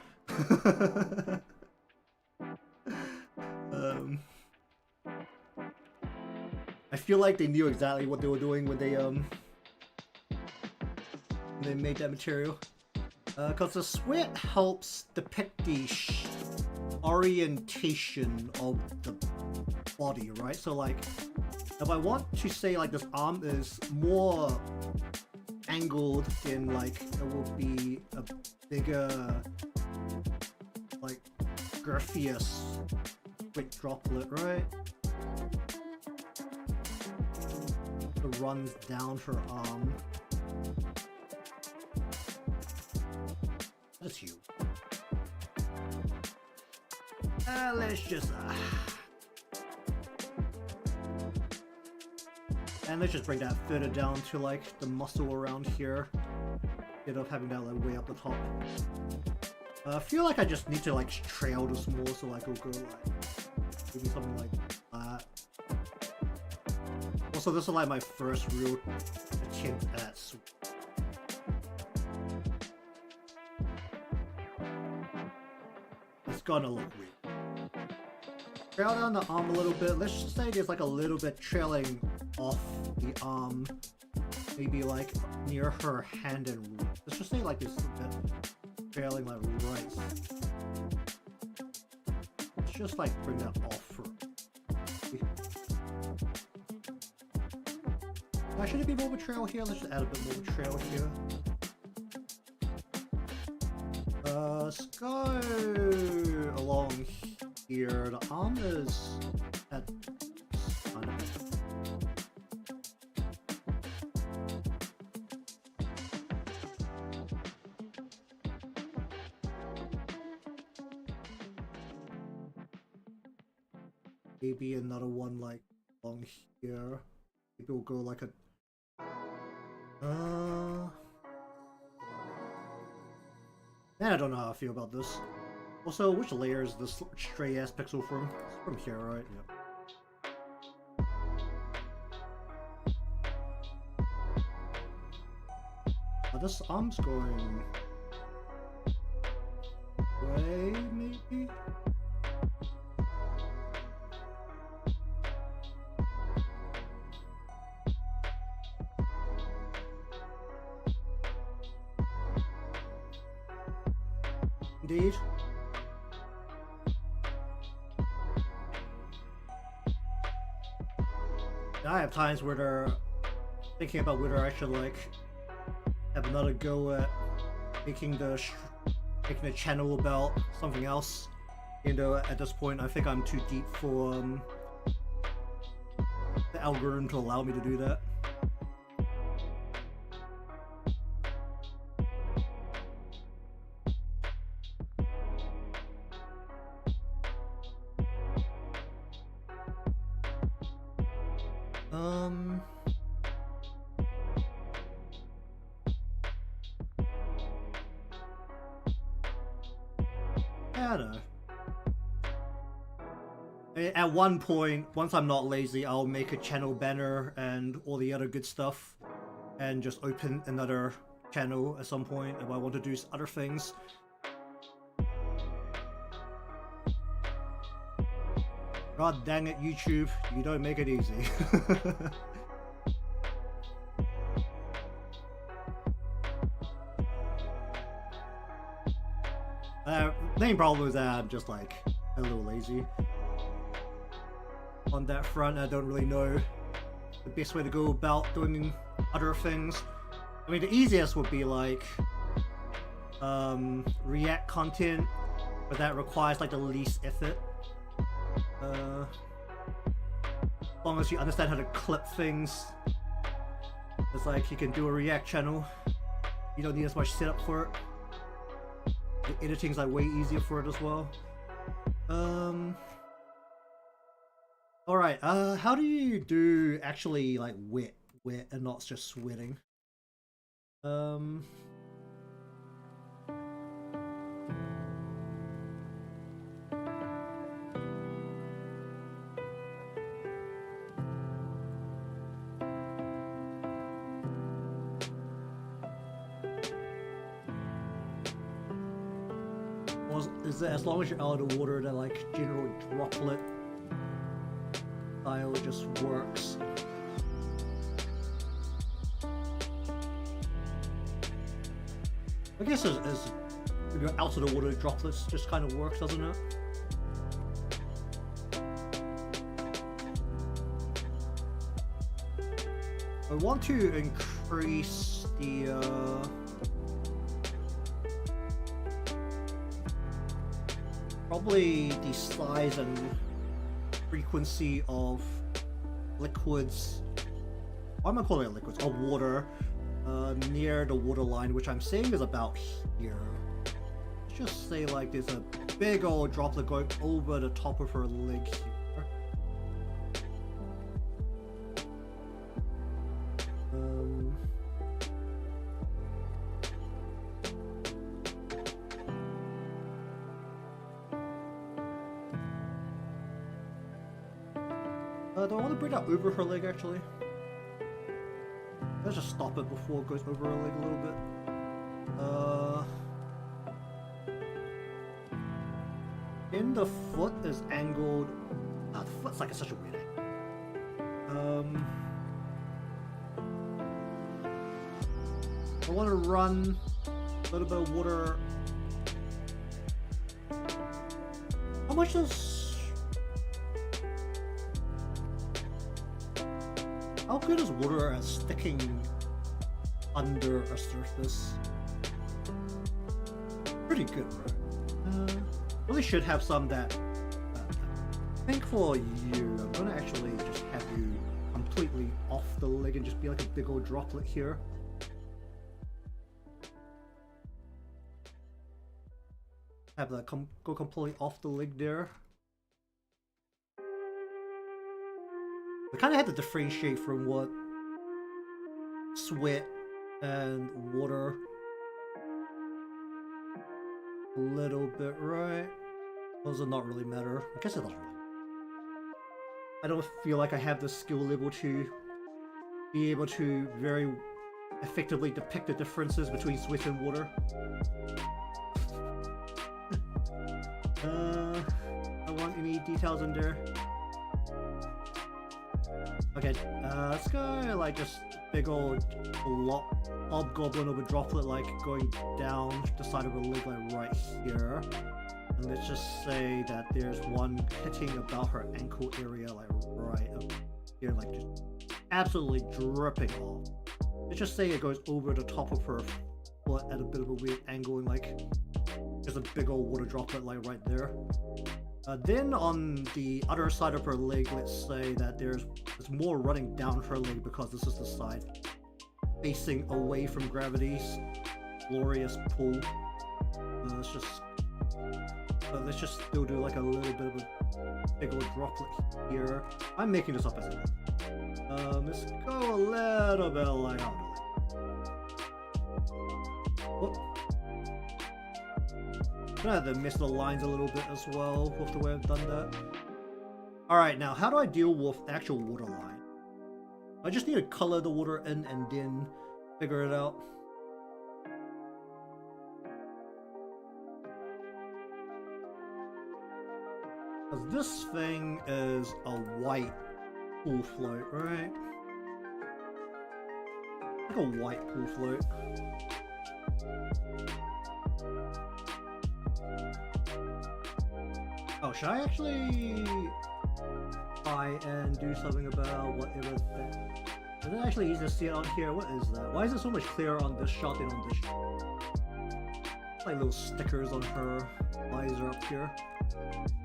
I feel like they knew exactly what they were doing when they made that material. Because the sweat helps depict the orientation of the body, right? So like, if I want to say like this arm is more angled, then like it will be a bigger, like girthier sweat droplet, right? It runs down her arm. That's you. Let's just and let's just bring that further down to like the muscle around here, instead of having that like way up the top. I feel like I just need to like trail this more, so like I'll go like maybe something like that. Also, this is like my first real attempt at sweep. It's gonna look weird. Trail down the arm a little bit. Let's just say there's like a little bit trailing off the arm. Maybe like near her hand and let's just say like there's a bit trailing like right. Let's just like bring that off for. Should it be more of a trail here? Let's just add a bit more of a trail here. Let's go along here. The arm is at kind of. Maybe another one like along here. Maybe we'll go like a. Man, I don't know how I feel about this. Also, which layer is this stray ass pixel from? It's from here, right? Yep. This arm's going way, maybe? Indeed. I have times where they're thinking about whether I should like have another go at making the channel about something else. You know, at this point, I think I'm too deep for the algorithm to allow me to do that. I don't know. At one point, once I'm not lazy, I'll make a channel banner and all the other good stuff and just open another channel at some point if I want to do other things. God dang it, YouTube, you don't make it easy. Main problem is that I'm just like a little lazy on that front. I don't really know the best way to go about doing other things. I mean, the easiest would be like React content, but that requires like the least effort. As long as you understand how to clip things, it's like you can do a React channel. You don't need as much setup for it. The editing's like way easier for it as well. Alright, how do you do actually like wet and not just sweating? Is it as long as you're out of the water, that like general droplet style just works? I guess as if you're out of the water, droplets just kind of works, doesn't it? I want to increase the probably the size and frequency of liquids. Why am I calling it liquids? Of water near the water line, which I'm saying is about here. Let's just say like there's a big old droplet going over the top of her leg here. Do I want to bring that over her leg actually? Let's just stop it before it goes over her leg a little bit. In the foot is angled. Ah, the foot's like such a weird angle. I want to run a little bit of water. How much is... How good is water at sticking under a surface? Pretty good, right? Really should have some that... I think for you, I'm gonna actually just have you completely off the leg and just be like a big old droplet here. Have that go completely off the leg there. I kind of had to differentiate from what sweat and water a little bit, right? Those do not really matter. I guess it doesn't really. I don't feel like I have the skill level to be able to very effectively depict the differences between sweat and water. I want any details in there. Okay, let's go like just big old hobgoblin of a droplet like going down the side of a leg like right here. And let's just say that there's one hitting about her ankle area like right up here, like just absolutely dripping off. Let's just say it goes over the top of her foot at a bit of a weird angle and like there's a big old water droplet like right there. Then on the other side of her leg, let's say that there's more running down her leg because this is the side facing away from gravity's glorious pull. Let's just still do like a little bit of a big old droplet here. I'm making this up as I go. Let's go a little bit like whoop. I'm gonna have to miss the lines a little bit as well with the way I've done that. Alright, now how do I deal with the actual water line? I just need to color the water in and then figure it out. Because this thing is a white pool float, right? Like a white pool float. Oh, should I actually try and do something about whatever that... Is it actually easy to see it on here? What is that? Why is it so much clearer on this shot than on this shot? Like little stickers on her visor up here.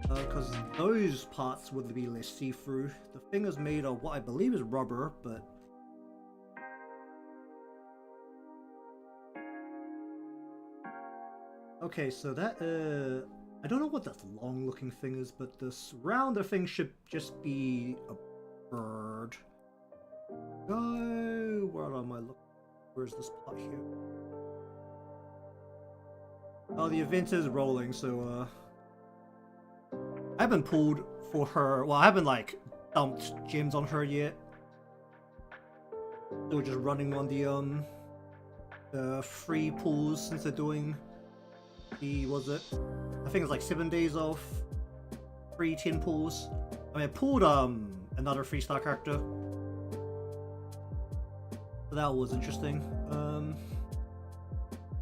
Because those parts would be less see-through. The thing is made of what I believe is rubber, but... Okay, so that I don't know what that long-looking thing is, but this rounder thing should just be a bird. Go! Where am I looking? Where's this plot here? Oh, the event is rolling, so I haven't pulled for her. Well, I haven't like dumped gems on her yet. So we're just running on the free pulls since they're doing the I think it's like 7 days of free 10 pulls. I mean, I pulled another 3-star character. So that was interesting.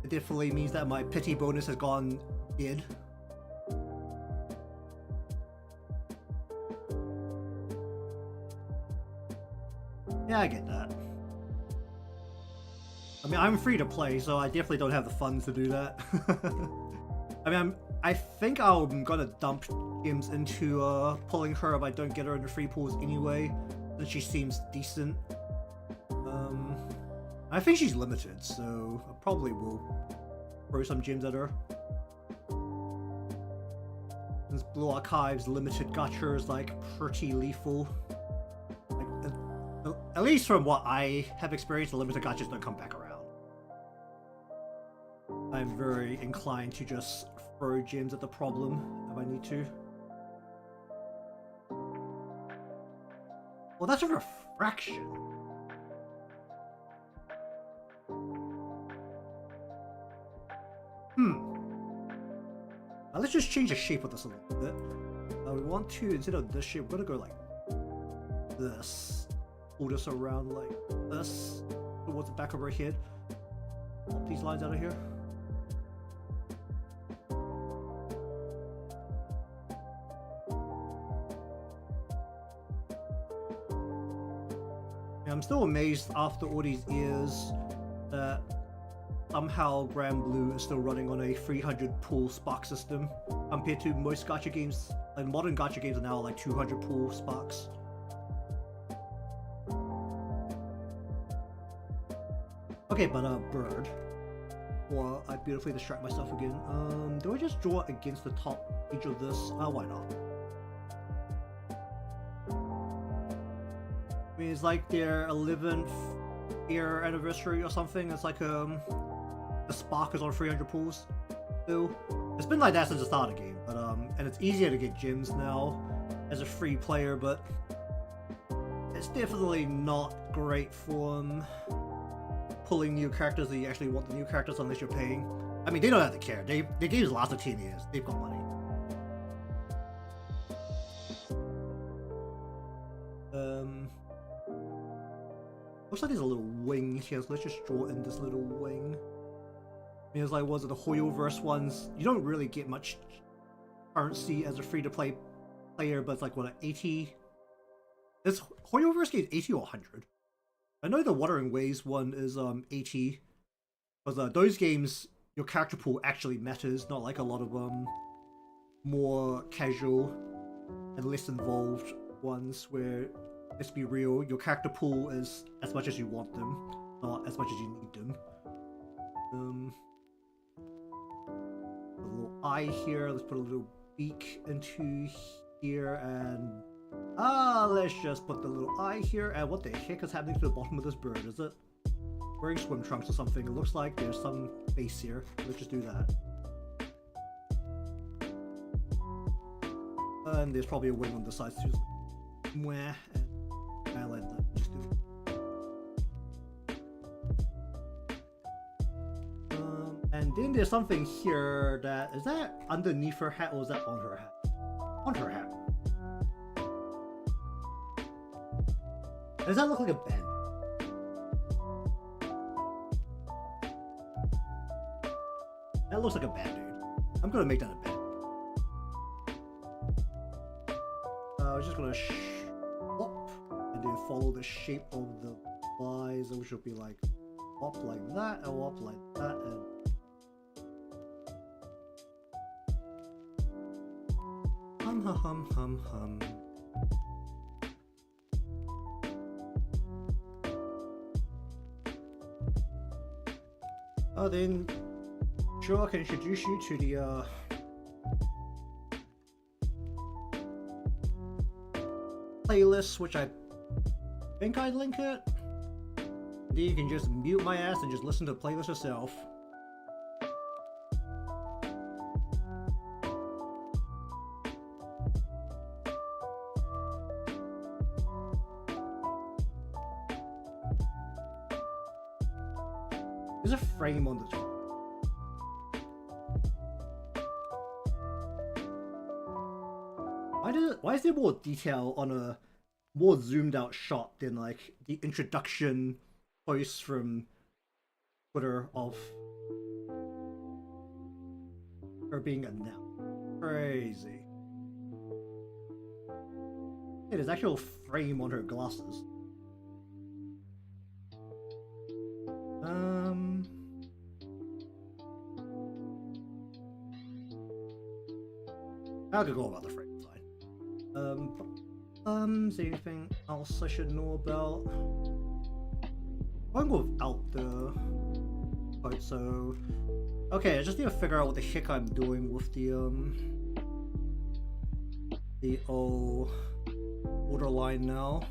It definitely means that my pity bonus has gone dead. Yeah, I get that. I mean, I'm free to play, so I definitely don't have the funds to do that. I mean, I think I'm gonna dump gems into pulling her if I don't get her in the free pools anyway, since she seems decent. I think she's limited, so I probably will throw some gems at her. Since Blue Archive's limited gacha is like pretty lethal. Like, at least from what I have experienced, the limited gachas don't come back around. I'm very inclined to just throw gems at the problem if I need to. Well, that's a refraction. Let's just change the shape of this a little bit. We want to, instead of this shape, we're gonna go like this. Pull this around like this towards the back of our head. Pop these lines out of here. I'm still amazed after all these years that somehow Grand Blue is still running on a 300 pull spark system compared to most gacha games. Like modern gacha games are now like 200 pull sparks. Okay, but bird. Or I beautifully distract myself again. Do I just draw against the top edge of this? Why not? I mean, it's like their 11th year anniversary or something. It's like the spark is on 300 pulls. So it's been like that since the start of the game. But and it's easier to get gems now as a free player, but it's definitely not great for pulling new characters that you actually want the new characters unless you're paying. I mean, they don't have to care. The game's lasted 10 years. They've got money. Looks like there's a little wing here, so let's just draw in this little wing. I mean, it's like, was it the Hoyoverse ones? You don't really get much currency as a free-to-play player, but it's like, what, 80? This Hoyoverse game is 80 or 100? I know the Wuthering Waves one is 80, because those games, your character pool actually matters, not like a lot of more casual and less involved ones where, let's be real, your character pool is as much as you want them, not as much as you need them. A little eye here, let's put a little beak into here, and let's just put the little eye here. And what the heck is happening to the bottom of this bird? Is it wearing swim trunks or something? It looks like there's some base here. Let's just do that. And there's probably a wing on the sides too. Mwah, and I like that. Just do it. And then there's something here that is that underneath her hat or is that on her hat? On her hat. Does that look like a band? That looks like a band, dude. I'm gonna make that a band. I was just gonna swap and then follow the shape of the flies, which will be like up like that and up like that and hum. Then sure I can introduce you to the playlist, which I think I'd link it. Then you can just mute my ass and just listen to the playlist yourself. There's a frame on this. Why is there more detail on a more zoomed out shot than like the introduction post from Twitter of her being announced? Crazy. Yeah, there's actual frame on her glasses. I could go about the frame, fine. Is there anything else I should know about? I'm going without the part, so okay, I just need to figure out what the heck I'm doing with the borderline now.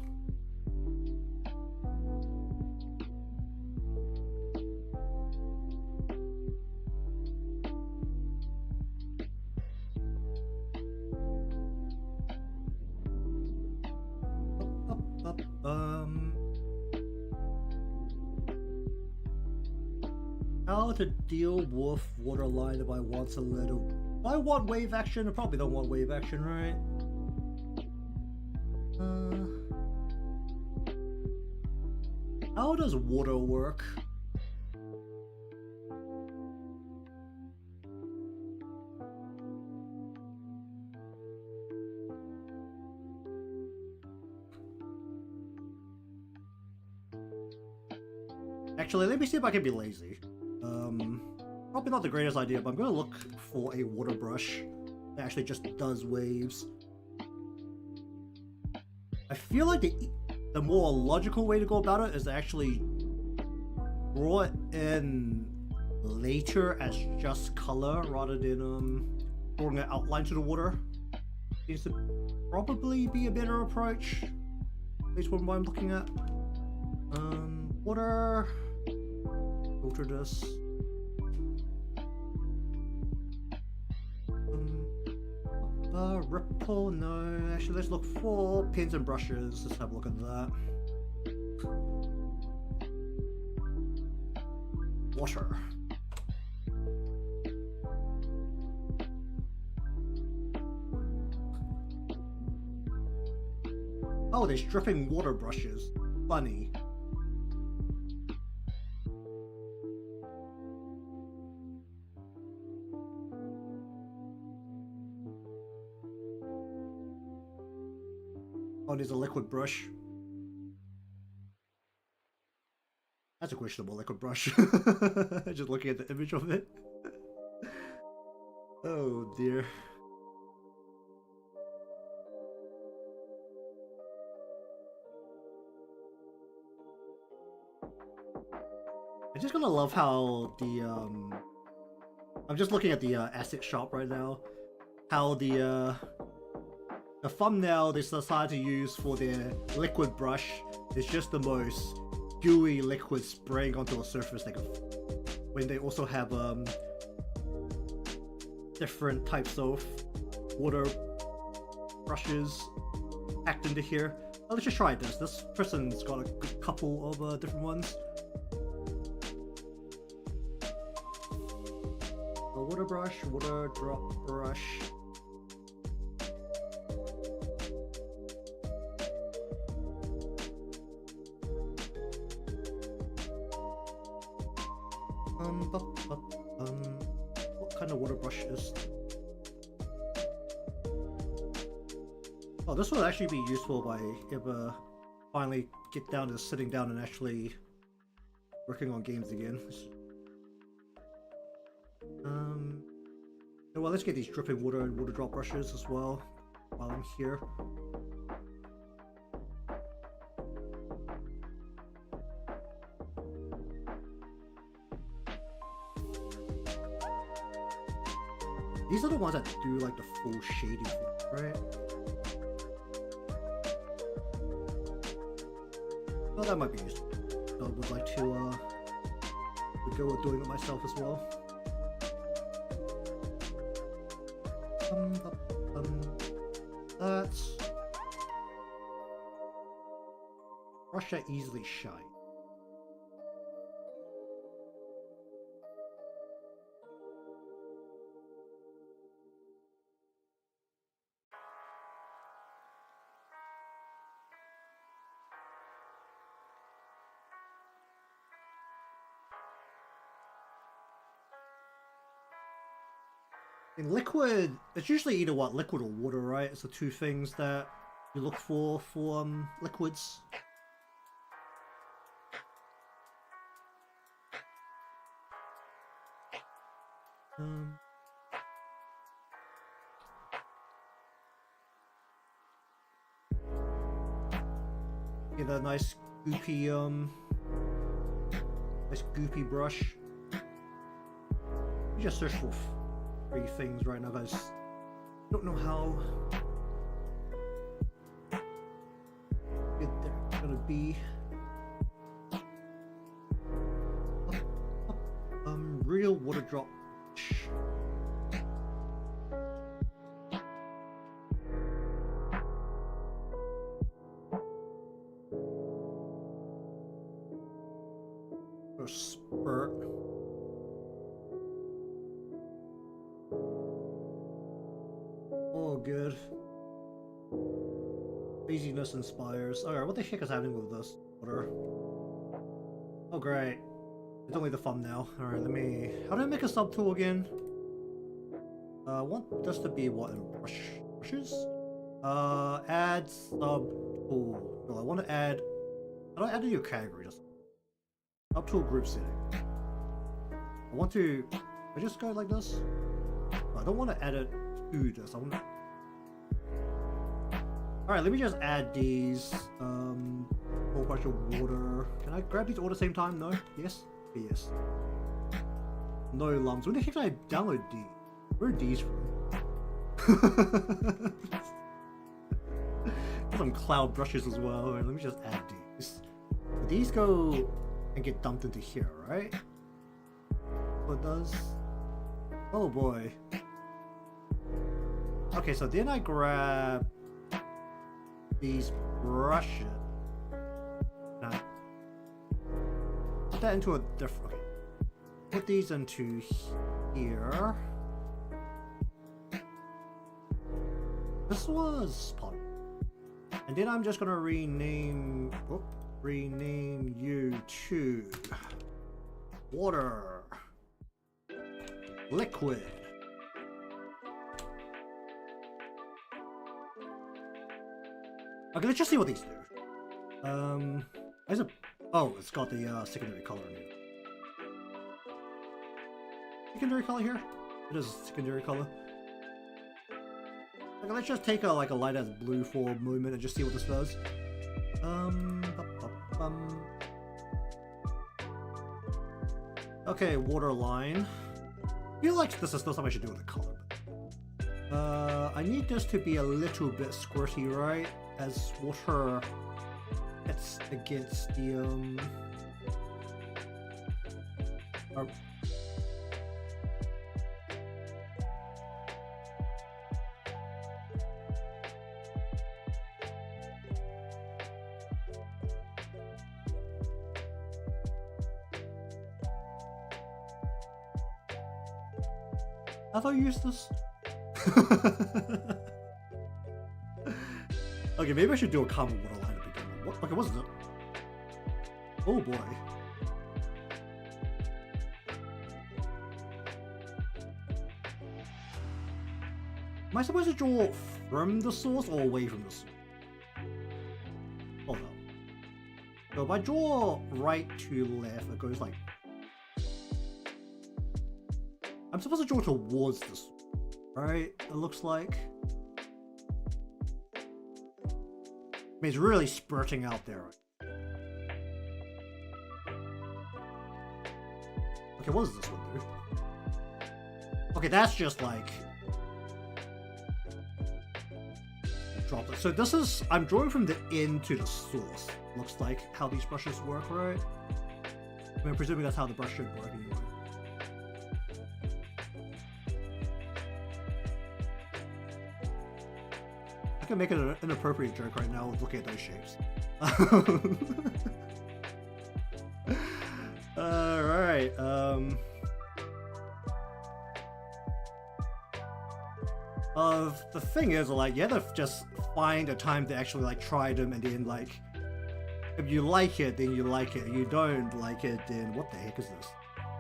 How to deal with waterline if I want a little... Do I want wave action? I probably don't want wave action, right? How does water work? Actually, let me see if I can be lazy. Probably not the greatest idea, but I'm gonna look for a water brush that actually just does waves. I feel like the more logical way to go about it is to actually draw it in later as just color rather than drawing an outline to the water. Seems to probably be a better approach, at least from what I'm looking at. Water, filter this. Ripple, no. Actually, let's look for pins and brushes. Let's have a look at that. Water. Oh, there's dripping water brushes. Funny. Oh, there's a liquid brush. That's a questionable liquid brush. Just looking at the image of it. Oh dear. I'm just gonna love how the I'm just looking at the asset shop right now. How the thumbnail they decided to use for their liquid brush is just the most gooey liquid spraying onto a surface they can. When they also have different types of water brushes packed into here. Oh, let's just try this. This person's got a good couple of different ones. A water brush, water drop brush. What kind of water brush is? Oh, this will actually be useful if finally get down to sitting down and actually working on games again. Well, let's get these dripping water and water drop brushes as well while I'm here. These are the ones that do like the full shading thing, right? Well, that might be useful. I would like to go with doing it myself as well. That's brush that easily shine. In liquid, it's usually either what, liquid or water, right? It's the two things that you look for liquids. Get a nice goopy brush. You just search for three things right now, guys. Don't know how good they're gonna be. Real water drop. Or spurt. all good. Craziness inspires. Alright, what the heck is happening with this water? Oh great. It's only the thumbnail. Alright, let me... How do I make a subtool again? I want this to be what in brushes? Add subtool. No, I want to add... How do I add a new category? Just subtool group setting. I want to... I just go like this? I don't want to add it to this. I want to... Alright, let me just add these. Whole bunch of water. Can I grab these all at the same time? No? Yes? Yes. No lumps. When the heck did I download these? Where are these from? Some cloud brushes as well. Right, let me just add these. These go and get dumped into here, right? What does? Oh boy. Okay, so then I grab these brushes. Now, put that into a different. Okay. Put these into here. This was part. And then I'm just gonna rename you to water, liquid. Okay, let's just see what these do. Oh, it's got the secondary color in here. Secondary color here? It is a secondary color. Okay, let's just take a light as blue for a moment and just see what this does. Okay, water line. I feel like this is still something I should do with the color. I need this to be a little bit squirty, right? As water hits against the I thought you used this. Okay, maybe I should do a common water line to begin with. What? Okay, what's it? Oh boy. Am I supposed to draw from the source or away from the source? Hold up. So if I draw right to left, it goes like... I'm supposed to draw towards the source, right? It looks like... I mean, it's really spurting out there. Okay, what does this one do? Okay, that's just like... Drop it. So this is... I'm drawing from the end to the source. Looks like how these brushes work, right? I mean, presuming that's how the brush should work anyway. I can make it an inappropriate joke right now with looking at those shapes. Alright, the thing is, like, you have to just find a time to actually, like, try them, and then, like, if you like it, then you like it. If you don't like it, then what the heck is this?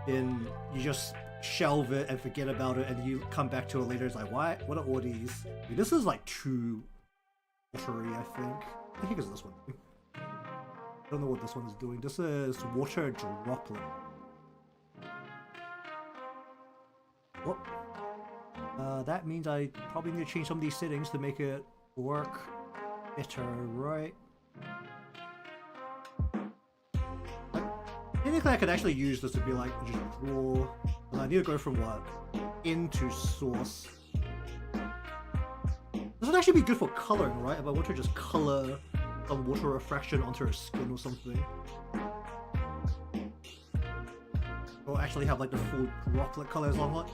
Then you just shelve it and forget about it, and you come back to it later. It's like, what are all these? I mean, this is, like, too watery, I think. What the heck is this one? I don't know what this one is doing. This is water droplet. What? That means I probably need to change some of these settings to make it work better, right? Technically, I could actually use this to be like, just draw. I need to go from what? Into source. This would actually be good for coloring, right? If I want to just color some water refraction onto her skin or something. Or actually have like the full droplet color as long as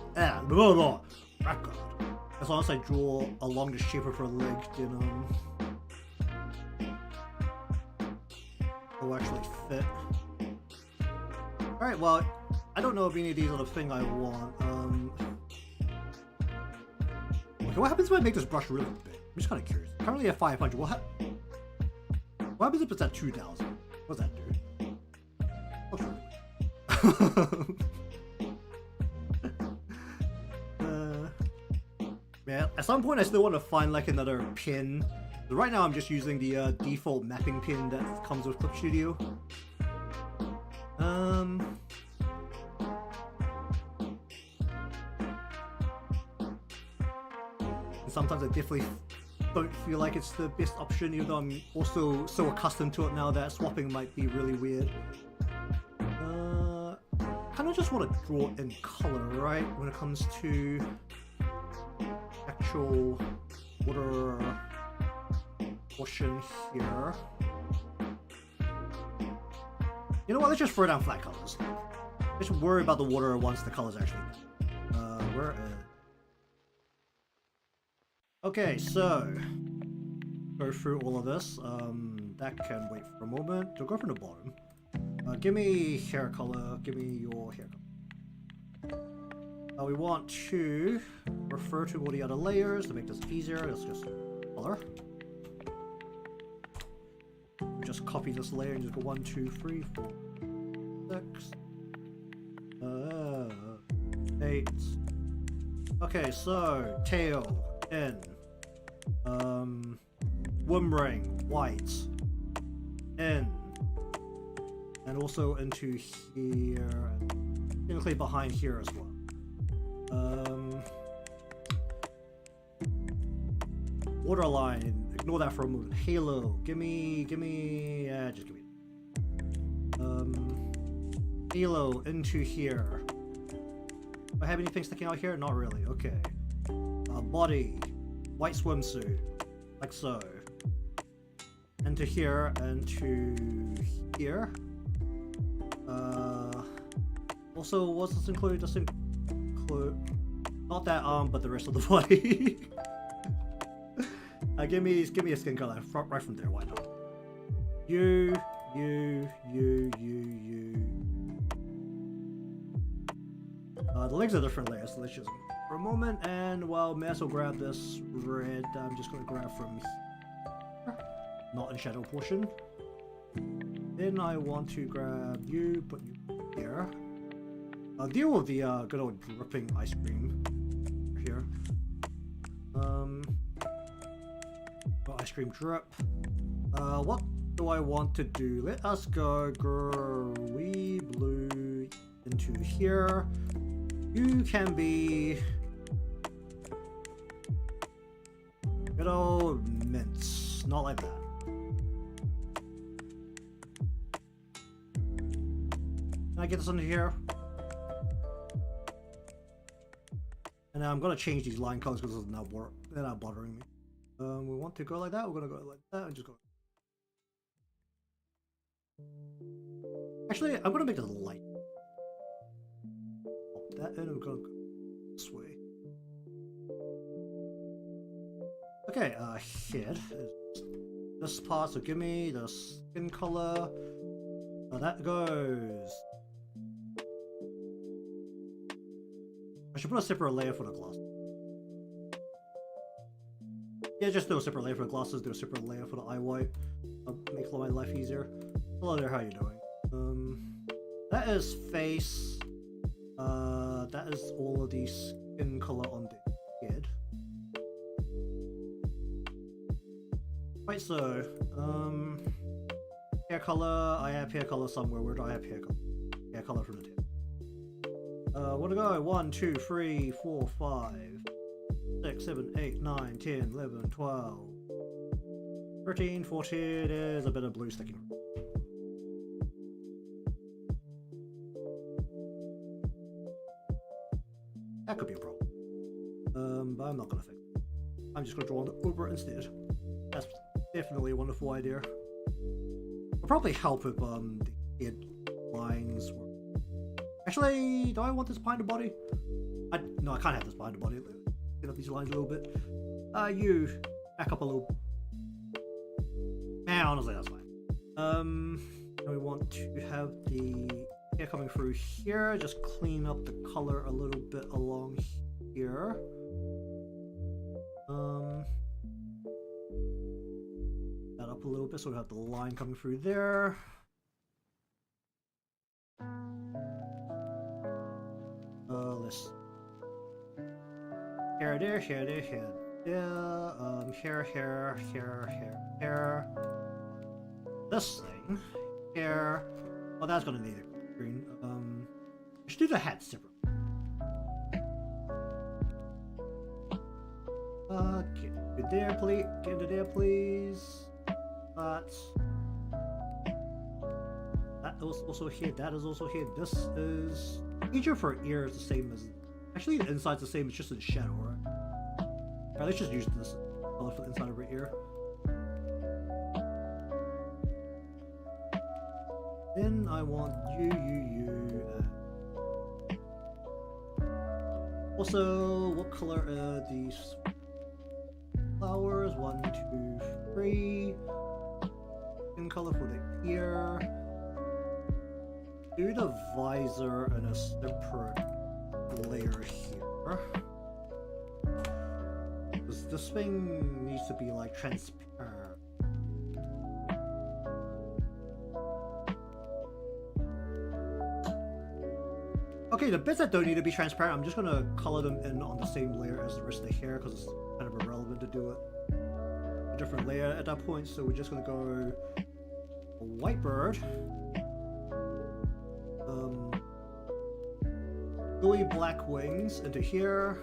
as long as I draw along the shape of her leg, then it'll actually fit. Alright, well, I don't know if any of these are the thing I want. Okay, what happens if I make this brush really big? I'm just kind of curious. Currently at 500. What happens if it's at 2,000? What's that do? Looks really yeah, at some point I still want to find like another pin. But right now I'm just using the default mapping pin that comes with Clip Studio. And sometimes I definitely don't feel like it's the best option, even though I'm also so accustomed to it now that swapping might be really weird. Kind of just want to draw in color, right? When it comes to actual water portion here. You know what? Let's just throw down flat colors. Let's worry about the water once the colors actually. Where? Okay, so go through all of this. That can wait for a moment. So go from the bottom. Give me hair color. Give me your hair color. We want to refer to all the other layers to make this easier. Let's just color. We just copy this layer and just go 1, 2, 3, 4, 6, 8. Okay, so tail in. Womb ring white in. And also into here, and technically behind here as well. Waterline, ignore that for a moment. Halo, give me, just give me. Halo into here. Do I have anything sticking out here? Not really. Okay. Body, white swimsuit, like so. Into here, and to here. Also, what's this include? Just include not that arm, but the rest of the body. Give me a skin color right from there. Why not? You. The legs are different layers, so let's just for a moment. And well, may as well grab this red. I'm just gonna grab from here, not in shadow portion. Then I want to grab you, put you here. I'll deal with the good old dripping ice cream here. Ice cream drip. What do I want to do? Let us go girly blue into here. You can be good old mints, not like that. Can I get this under here? And I'm gonna change these line colors because they're not bothering me. We want to go like that. We're gonna go like that and just go. Actually, I'm gonna make this light. Pop that in. We're gonna go this way. Okay. Head is this part. So give me the skin color. That goes. I should put a separate layer for the glasses. Yeah, just do a separate layer for the glasses, do a separate layer for the eye white. Make my life easier. Hello there, how you doing? That is face. That is all of the skin color on the head. Right, so, hair color, I have hair color somewhere. Where do I have hair color? Hair color from the tip. Where to go? 1, 2, 3, 4, 5, 6, 7, 8, 9, 10, 11, 12, 13, 14. There's a bit of blue sticking. That could be a problem. But I'm not gonna fix it. I'm just gonna draw on over it instead. That's definitely a wonderful idea. It'll probably help if the head lines were. Actually, do I want this behind the body? No, I can't have this behind the body. Get up these lines a little bit. You back up a little. Nah, honestly, that's fine. And we want to have the hair coming through here. Just clean up the color a little bit along here. up a little bit so we have the line coming through there. Let's here, there, here, there, here, there. Here. This thing here. Oh, that's gonna need a green. I should do the hat separate. Get into there, please. Get into there, please. That is also here. That is also here. This is easier for ear is the same as. Actually, the inside's the same. It's just in shadow, right? Alright, let's just use this color for the inside of her ear. Then I want you. Also, what color are these flowers? 1, 2, 3. Skin color for the ear. Do the visor in a separate layer here. Because this thing needs to be like transparent. Okay, the bits that don't need to be transparent, I'm just gonna color them in on the same layer as the rest of the hair because it's kind of irrelevant to do it a different layer at that point. So we're just gonna go a white bird, gooey black wings into here,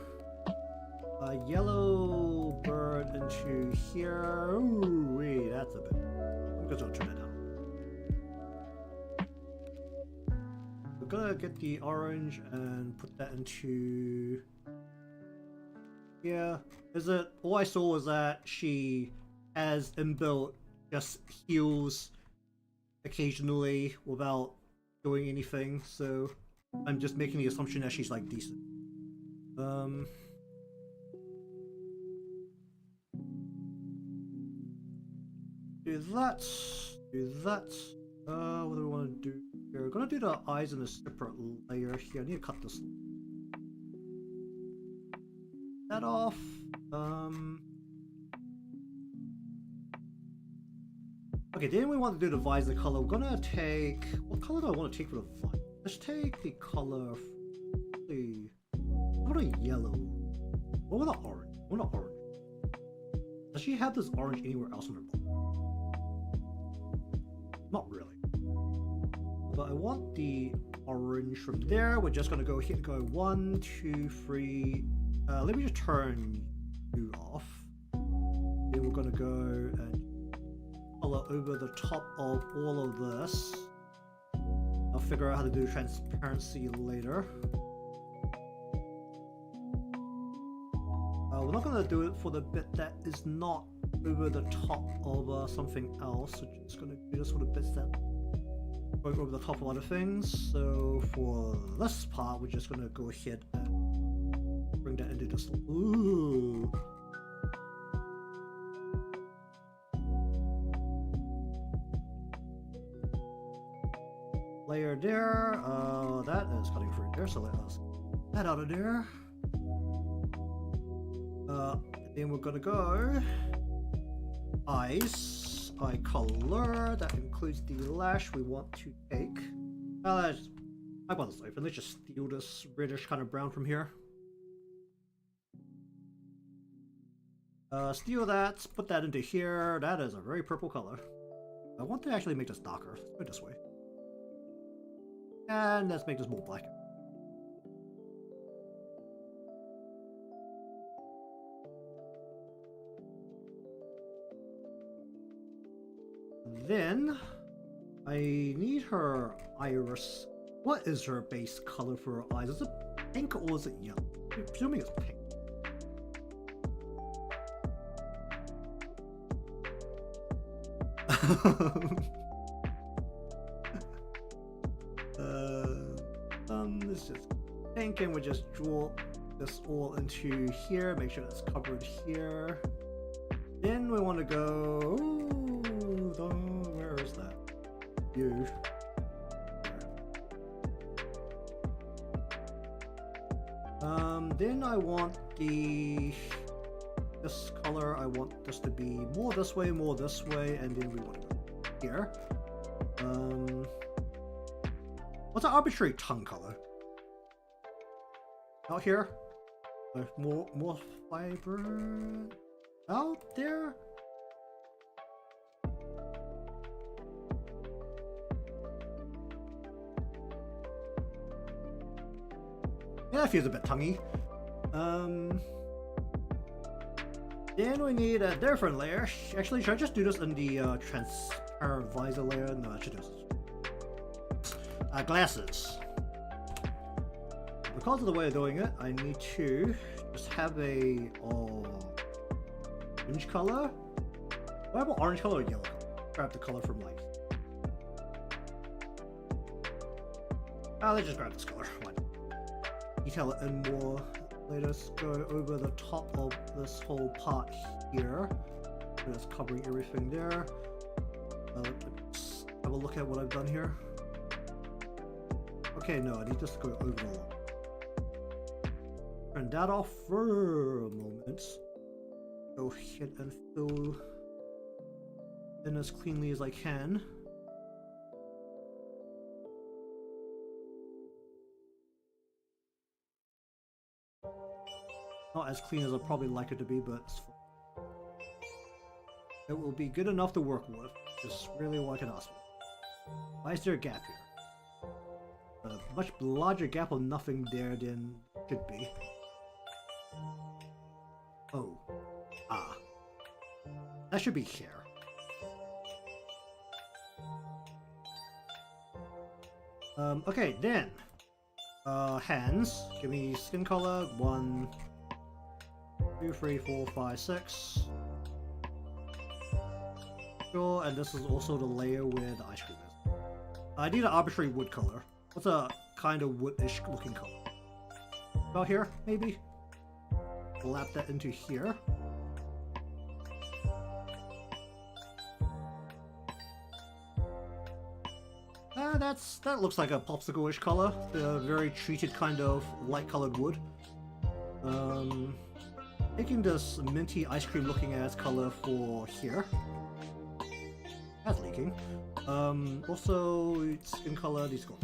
a yellow bird into here. Ooh, wait, that's a bit. I'm just gonna turn that down. We're gonna get the orange and put that into. Yeah, is it? All I saw was that she has inbuilt just heals occasionally without doing anything, so I'm just making the assumption that she's like decent. Do that. What do we want to do here? We're gonna do the eyes in a separate layer here. I need to cut this that off. Okay, then we want to do the visor color. We're gonna take, what color do I want to take for the visor? Let's take the color. What a yellow. What about the orange? What about orange? Does she have this orange anywhere else in her body? Not really. But I want the orange from there. We're just gonna go here. Go 1, 2, 3. Let me just turn you off. Then we're gonna go and color over the top of all of this. I'll figure out how to do transparency later. We're not gonna do it for the bit that is not over the top of something else. We're just gonna do this for the bits that go over the top of other things. So for this part, we're just gonna go ahead and bring that into this. Ooh. Layer there. That is cutting through there. So let us get that out of there. Then we're gonna go eyes, eye color. That includes the lash we want to take. I want this open. Let's just steal this reddish kind of brown from here. Steal that. Put that into here. That is a very purple color. I want to actually make this darker. Let's go this way. And let's make this more black. Then I need her iris. What is her base color for her eyes? Is it pink or is it yellow? I'm presuming it's pink. This is pink, and we just draw this all into here. Make sure that's covered here. Then we want to go. Where is that? You. Then I want the this color, I want this to be more this way, and then we want to go here. What's an arbitrary tongue color? Out here? More fiber out there? Yeah, that feels a bit tonguey. Then we need a different layer. Actually, should I just do this in the transparent visor layer? No, I should do this. Glasses. Because of the way of doing it, I need to just have a orange color. Do I have an orange color or yellow color? Grab the color from light. Let's just grab this color. One. Detail it in more. Let us go over the top of this whole part here. Just covering everything there. Let's have a look at what I've done here. Okay, no, I need this to go over the line. Turn that off for a moment. Go ahead and fill in as cleanly as I can. Not as clean as I'd probably like it to be, but it's fine. It will be good enough to work with. Just really what I can ask for. Why is there a gap here? A much larger gap of nothing there than it should be. Oh. Ah. That should be here. Okay, then. Hands. Give me skin color. 1, 2, 3, 4, 5, 6. Sure, and this is also the layer where the ice cream is. I need an arbitrary wood color. What's a kind of woodish looking color? About here, maybe? Lap that into here. That looks like a popsicle-ish color. The very treated kind of light-colored wood. Taking this minty ice cream looking ass color for here. That's leaking. Also skin color, these go.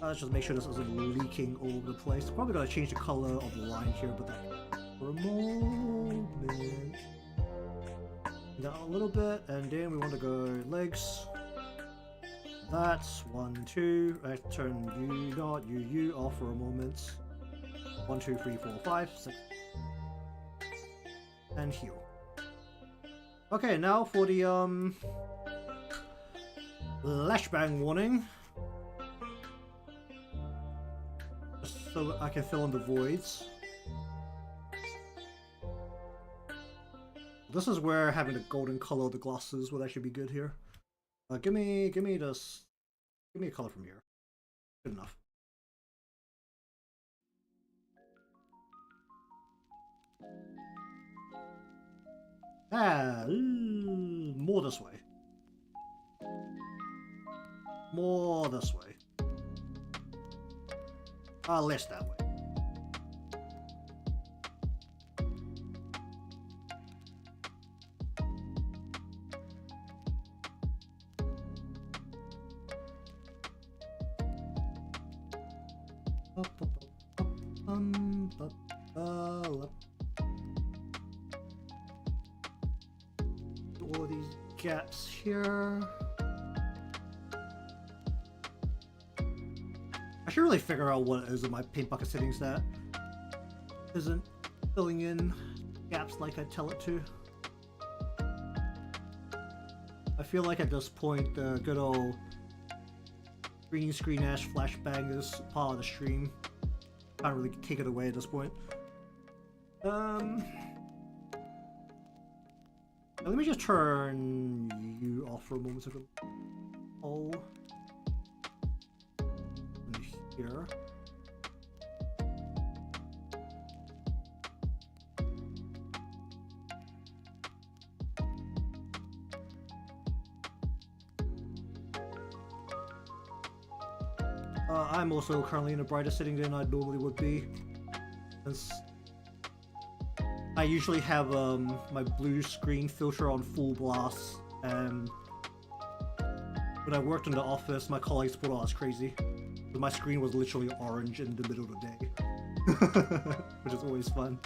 Let's just make sure this isn't leaking all over the place. Probably gotta change the color of the line here, but that for a moment. Down a little bit, and then we want to go legs. That's 1, 2. I turn you, not you, you off for a moment. 1, 2, 3, 4, 5, 6. And heal. Okay, now for the flashbang warning. Just so I can fill in the voids. This is where having the golden color of the glosses would actually be good here. Give me this. Give me a color from here. Good enough. More this way. More this way. Less that way. All these gaps here. I should really figure out what it is in my paint bucket settings that isn't filling in gaps like I tell it to. I feel like at this point the good old green screen ash flashbang is part of the stream. Can't really take it away at this point. Let me just turn you off for a moment. Oh, and here. I'm also currently in a brighter setting than I normally would be. I usually have my blue screen filter on full blast, and when I worked in the office, my colleagues thought I was crazy. But my screen was literally orange in the middle of the day, which is always fun.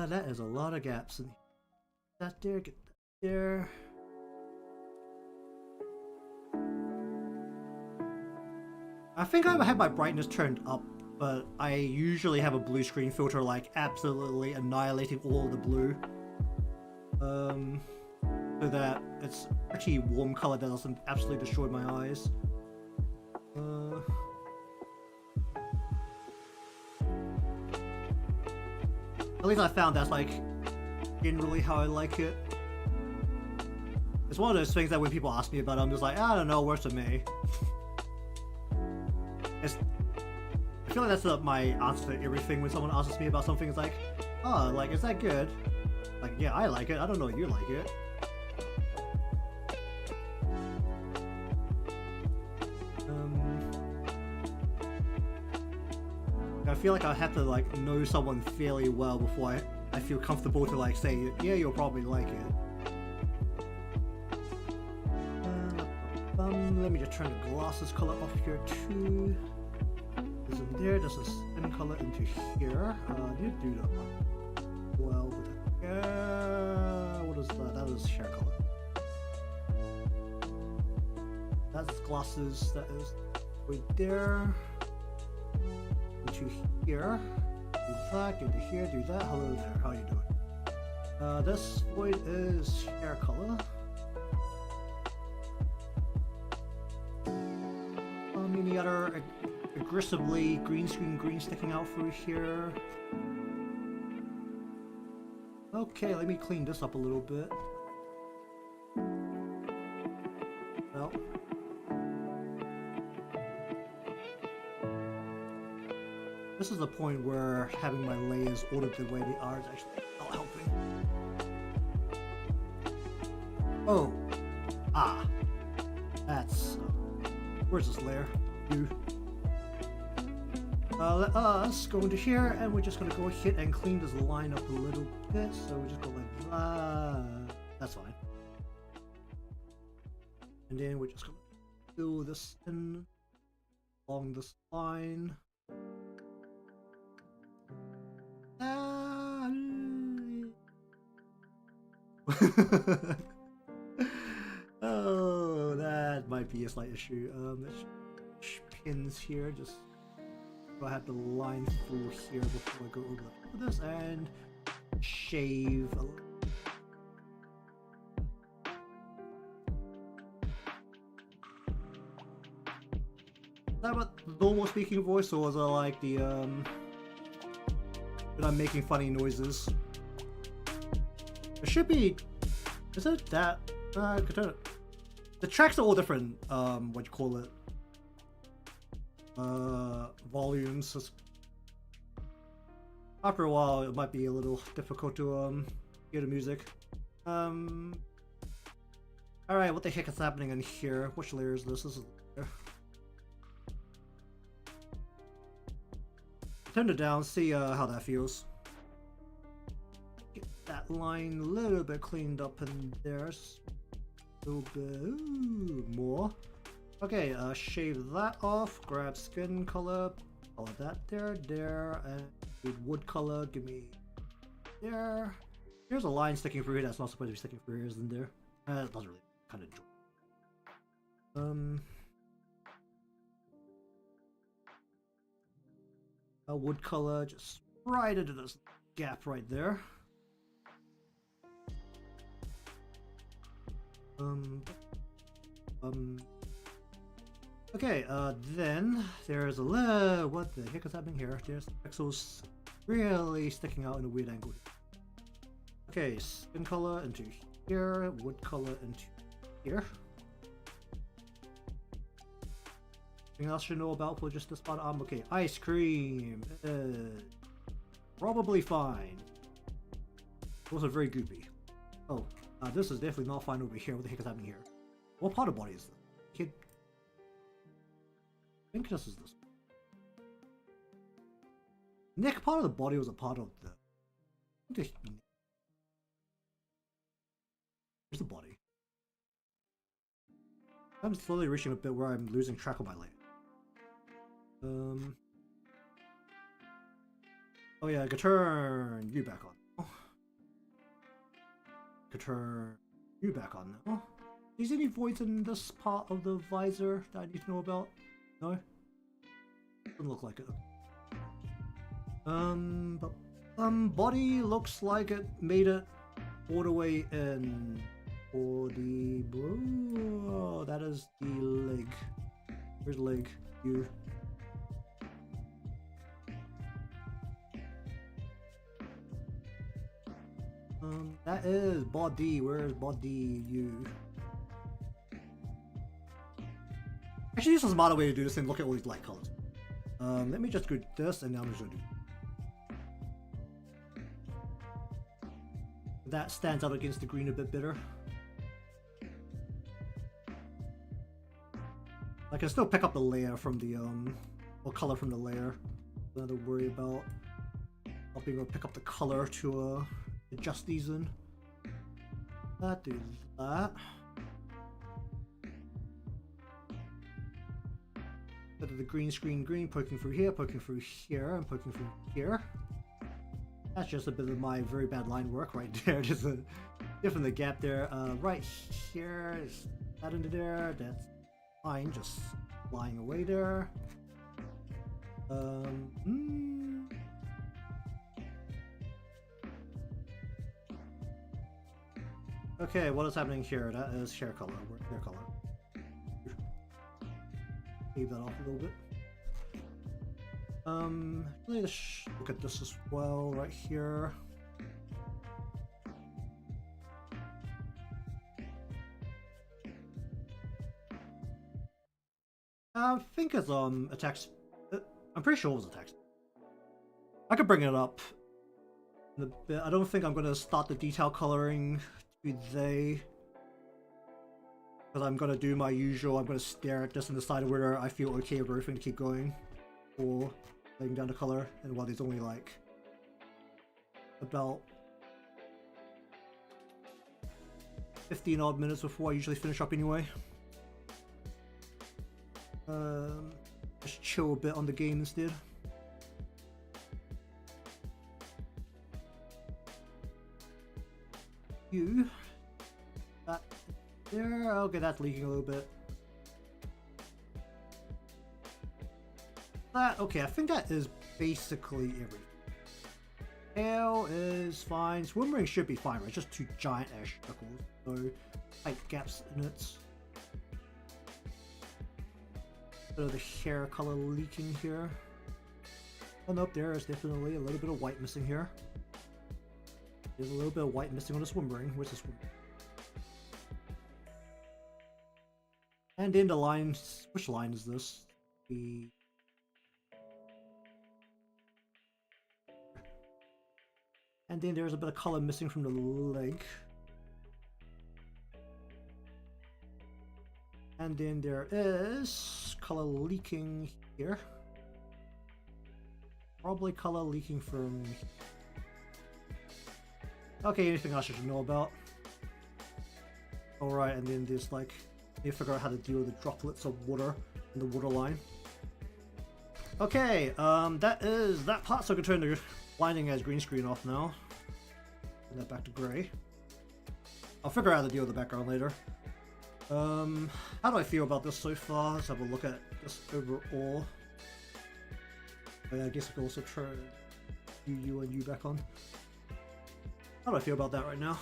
That is a lot of gaps in here. That there, get that there. I think I have my brightness turned up, but I usually have a blue screen filter like absolutely annihilating all of the blue. So that it's a pretty warm color that doesn't absolutely destroy my eyes. At least I found that's like generally how I like it. It's one of those things that when people ask me about it, I'm just like, I don't know, works for me. I feel like that's my answer to everything when someone asks me about something. It's like, oh, like, is that good? Like, yeah, I like it. I don't know if you like it. I feel like I have to like know someone fairly well before I feel comfortable to like say, yeah, you'll probably like it. Let me just turn the glasses color off here too. This in there, this is skin color into here. I did do that one. Well, what is that? That is hair color. That's glasses, that is right there. Into here. Do that, into here, do that. Hello there, how you doing? This void is hair color. Any other aggressively green sticking out through here? Okay, let me clean this up a little bit. Well, this is the point where having my layers ordered the way they are is actually not helping. Oh, that's where's this layer? You. Let us go into here, and we're just gonna go ahead and clean this line up a little bit. So we just go like that. That's fine. And then we're just gonna fill this in along this line. Oh, that might be a slight issue. Pins here, just I have the line through here before I go over this and shave a little. Is that what the normal speaking voice, or was it like the that I'm making funny noises? It should be. Is it that? I could turn it. The tracks are all different. What you call it? Volumes. After a while, it might be a little difficult to hear the music. All right, what the heck is happening in here? Which layer is this? This is layer. Turn it down. See how that feels. Get that line a little bit cleaned up in there. A little bit more. Okay, shave that off, grab skin color, color that there, and wood color, give me there. Here's a line sticking through here that's not supposed to be sticking through here, isn't there? It doesn't really kind of a wood color, just right into this gap right there. Okay, then there's a little. What the heck is happening here? There's the pixels really sticking out in a weird angle. Okay, skin color into here, wood color into here. Anything else you know about for just this part? Okay, ice cream. Probably fine. Also very goopy. Oh, this is definitely not fine over here. What the heck is happening here? What part of body is this? I think this is this. Neck part of the body was a part of the. Where's the body? I'm slowly reaching a bit where I'm losing track of my leg. Oh yeah, I could turn you back on. Could turn you back on now. Is there any voids in this part of the visor that I need to know about? No? Doesn't look like it. Body looks like it made it all the way in. Body, bro. That is the leg. Where's the leg? You. That is body. Where's body? You. Actually, this is a smarter way to do this and look at all these light colors. Let me just do this and now I'm just gonna do. That stands out against the green a bit better. I can still pick up the layer from the or color from the layer. Don't have to worry about not being able to pick up the color to adjust these in. That do that. Bit of the green screen green poking through here, and poking through here. That's just a bit of my very bad line work right there. Just a different the gap there. Right here is that into there. That's fine. Just flying away there. Okay, what is happening here? That is hair color. Hair color. Leave that off a little bit. Let's look at this as well, right here. I think it's a text. I'm pretty sure it was a text. I could bring it up in a bit. I don't think I'm gonna start the detail coloring today, because I'm gonna do my usual. I'm gonna stare at this and decide whether I feel okay with everything to keep going, or laying down the color. And while there's only like about 15 odd minutes before I usually finish up anyway. Just chill a bit on the game instead. You. That there. Okay, that's leaking a little bit. That okay, I think that is basically everything. Tail is fine. Swim ring should be fine, right? Just two giant ash circles, so tight gaps in it. Bit of the hair color leaking here. Oh nope, there is definitely a little bit of white missing here. There's a little bit of white missing on the swim ring. Where's the swim ring? And then the lines. Which line is this? The and then there's a bit of color missing from the leg. And then there is color leaking here. Probably color leaking from... Okay, anything else I should know about? Alright, and then there's like... You figure out how to deal with the droplets of water in the water line. Okay, that is that part, so I can turn the blinding as green screen off now. Turn that back to gray. I'll figure out how to deal with the background later. How do I feel about this so far? Let's have a look at this overall. I guess I can also turn you and you back on. How do I feel about that right now?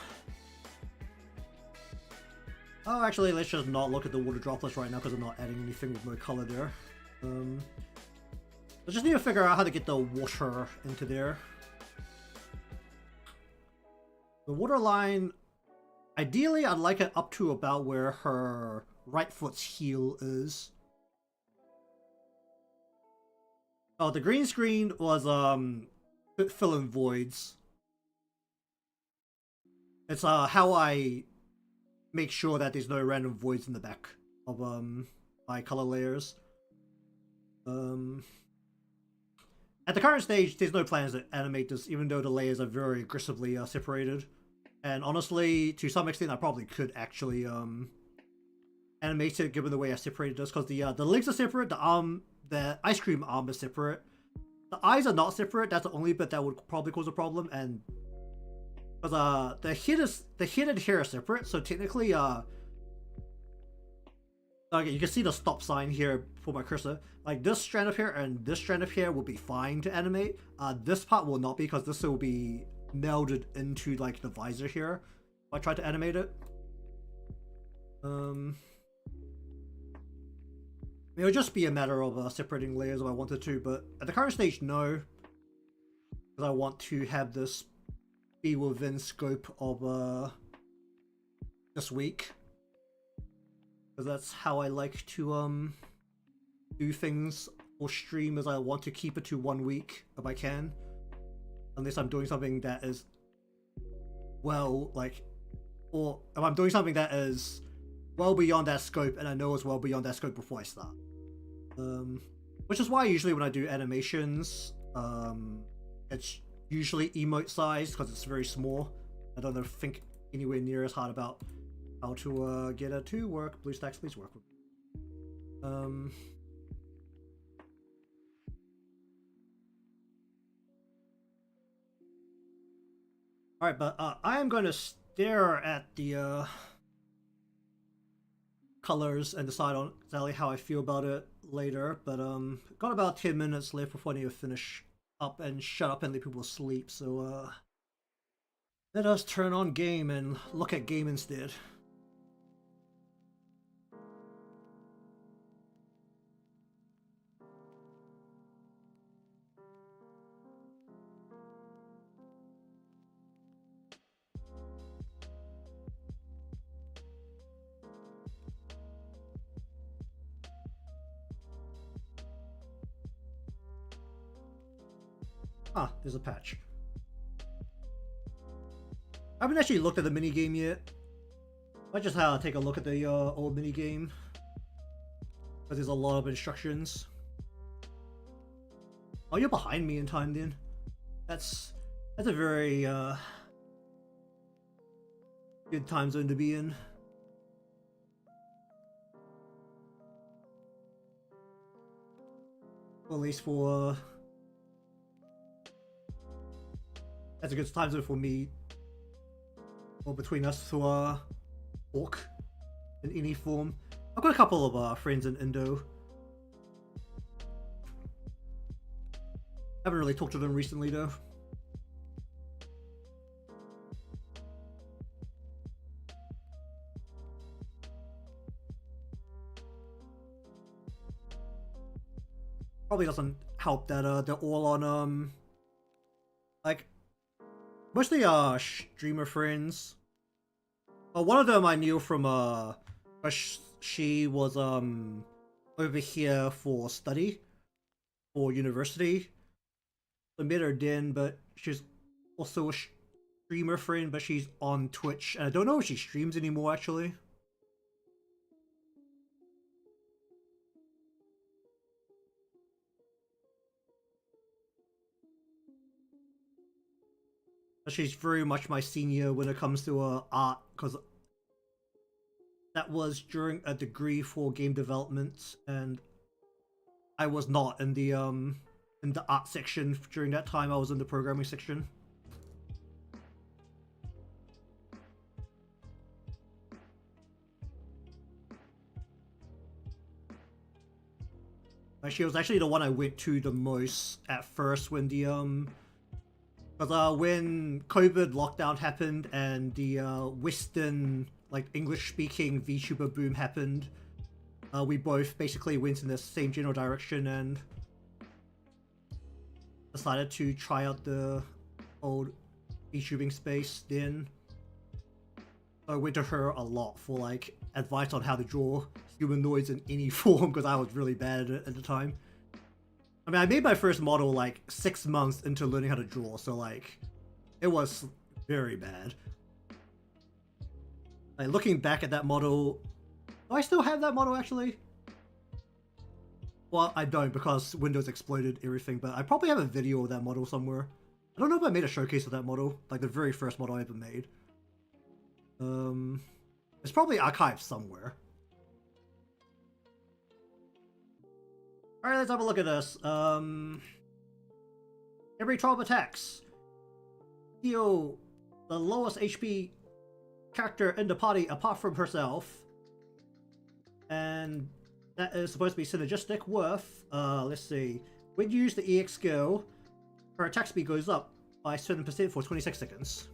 Oh, actually, let's just not look at the water droplets right now because I'm not adding anything with no color there. I just need to figure out how to get the water into there. The water line, ideally, I'd like it up to about where her right foot's heel is. Oh, the green screen was fill in voids. It's how I make sure that there's no random voids in the back of my color layers. At the current stage, there's no plans to animate this, even though the layers are very aggressively separated. And honestly, to some extent, I probably could actually animate it, given the way I separated this, because the legs are separate, the ice cream arm is separate, the eyes are not separate. That's the only bit that would probably cause a problem, and because the head and hair are separate, so technically okay, you can see the stop sign here for my cursor. Like this strand of hair and this strand of hair will be fine to animate. This part will not be, because this will be melded into like the visor here if I try to animate it. It'll just be a matter of separating layers if I wanted to, but at the current stage, no, because I want to have this be within scope of this week, because that's how I like to do things for stream, as I want to keep it to 1 week if I can, unless I'm doing something that is well, like, or if I'm doing something that is well beyond that scope and I know it's well beyond that scope before I start. Which is why usually when I do animations, it's usually emote size, because it's very small. I don't think anywhere near as hard about how to get it to work. BlueStacks, please work with me. Alright, but I am going to stare at the colors and decide on exactly how I feel about it later, but got about 10 minutes left before I need to finish up and shut up and let people sleep, so let us turn on game and look at game instead. Ah, there's a patch. I haven't actually looked at the minigame yet. I just had to take a look at the old minigame, because there's a lot of instructions. Oh, you're behind me in time then. That's a very good time zone to be in. Well, at least for that's a good time zone for me, or between us, to talk in any form. I've got a couple of friends in Indo. Haven't really talked to them recently though. Probably doesn't help that they're all on like mostly streamer friends. One of them I knew from she was over here for study for university. I met her then, but she's also a streamer friend, but she's on Twitch, and I don't know if she streams anymore actually. She's very much my senior when it comes to art, because that was during a degree for game development, and I was not in the art section during that time. I was in the programming section. She was actually the one I went to the most at first when the because when COVID lockdown happened and the Western, like, English-speaking VTuber boom happened, we both basically went in the same general direction and decided to try out the old VTubing space then. I went to her a lot for, like, advice on how to draw humanoids in any form, because I was really bad at it at the time. I mean, I made my first model like 6 months into learning how to draw, so like, it was very bad. Like, looking back at that model, Do I still have that model actually? Well, I don't because Windows exploded everything, but I probably have a video of that model somewhere. I don't know if I made a showcase of that model, like the very first model I ever made. It's probably archived somewhere. Alright, let's have a look at this. Every 12 attacks heal the lowest HP character in the party apart from herself. And that is supposed to be synergistic with, let's see. When you use the EX skill, her attack speed goes up by 7% for 26 seconds.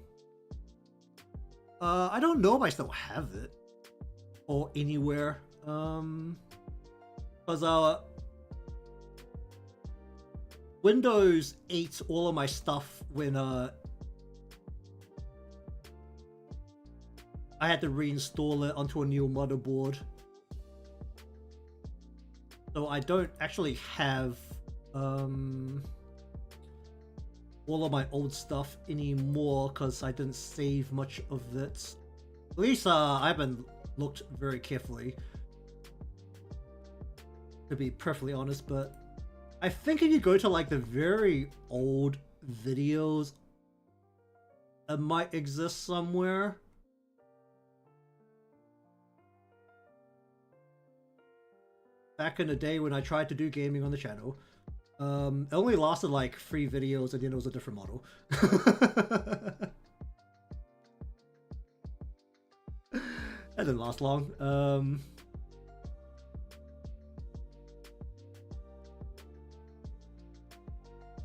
I don't know if I still have it. Or anywhere. Because, Windows ate all of my stuff when, I had to reinstall it onto a new motherboard. So I don't actually have, all of my old stuff anymore because I didn't save much of it. At least I haven't looked very carefully, to be perfectly honest, but I think if you go to like the very old videos, it might exist somewhere. Back in the day when I tried to do gaming on the channel. It only lasted like 3 videos and then it was a different model. That didn't last long.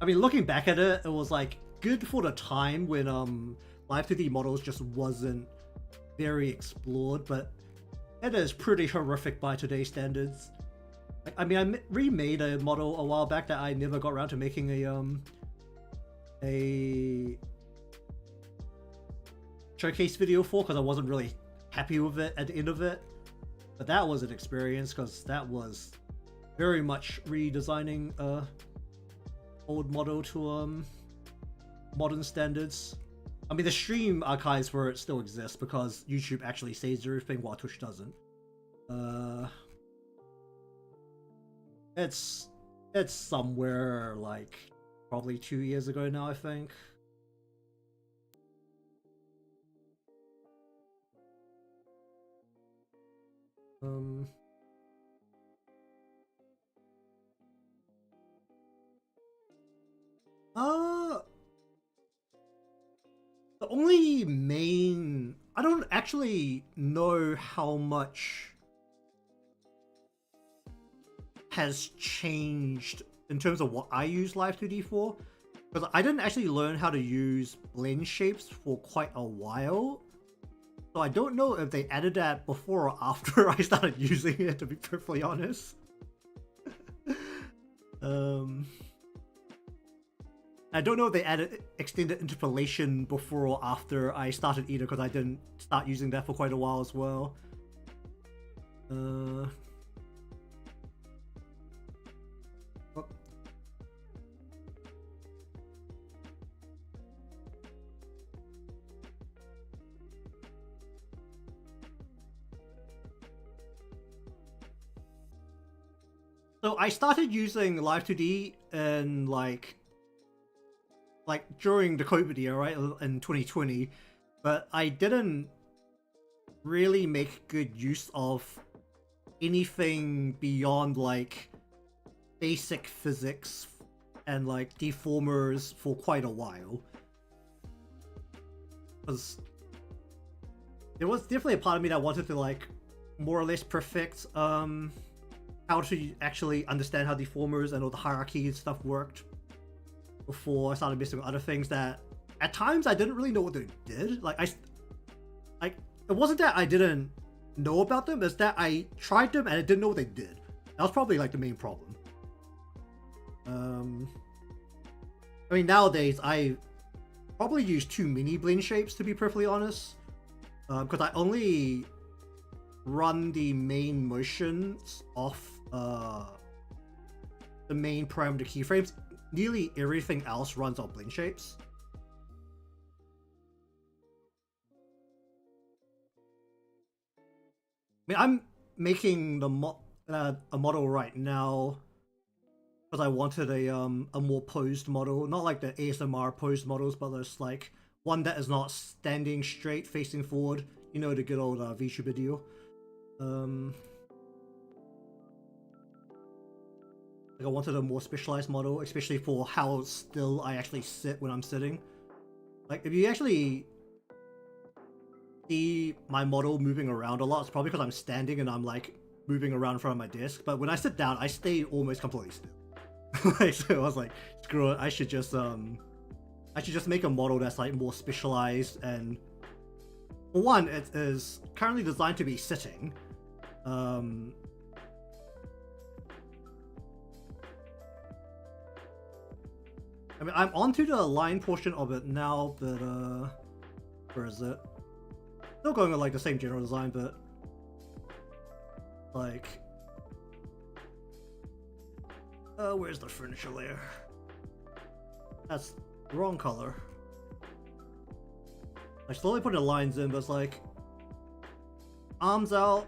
I mean, looking back at it, it was like good for the time when Live 2D models just wasn't very explored, but it is pretty horrific by today's standards. I mean, I remade a model a while back that I never got around to making a showcase video for because I wasn't really happy with it at the end of it. But that was an experience because that was very much redesigning a old model to modern standards. I mean, the stream archives for it still exist because YouTube actually saves everything while Twitch doesn't. It's somewhere like probably 2 years ago now, I think. The only main... I don't actually know how much has changed in terms of what I use Live 2D for, because I didn't actually learn how to use blend shapes for quite a while, so I don't know if they added that before or after I started using it, to be perfectly honest. I don't know if they added extended interpolation before or after I started either, because I didn't start using that for quite a while as well. So I started using Live 2D in like during the COVID year, right, in 2020, but I didn't really make good use of anything beyond like basic physics and like deformers for quite a while. Because there was definitely a part of me that wanted to like more or less perfect how to actually understand how deformers and all the hierarchy and stuff worked before I started messing with other things that at times I didn't really know what they did. Like it wasn't that I didn't know about them, it's that I tried them and I didn't know what they did. That was probably like the main problem. I mean, nowadays I probably use too many blend shapes, to be perfectly honest, because I only run the main motions off the main parameter keyframes. Nearly everything else runs on blend shapes. I mean, I'm making the a model right now because I wanted a more posed model, not like the ASMR posed models, but there's like one that is not standing straight, facing forward. You know, the good old VTuber deal. Like I wanted a more specialized model, especially for how still I actually sit when I'm sitting. Like if you actually see my model moving around a lot, it's probably because I'm standing and I'm like moving around in front of my desk. But when I sit down, I stay almost completely still. Like, so I was like, screw it, I should just make a model that's like more specialized, and for one, it is currently designed to be sitting. I mean, I'm onto the line portion of it now, but where is it? Still going with like the same general design, but like where's the furniture layer? That's the wrong color. I slowly put the lines in, but it's like arms out,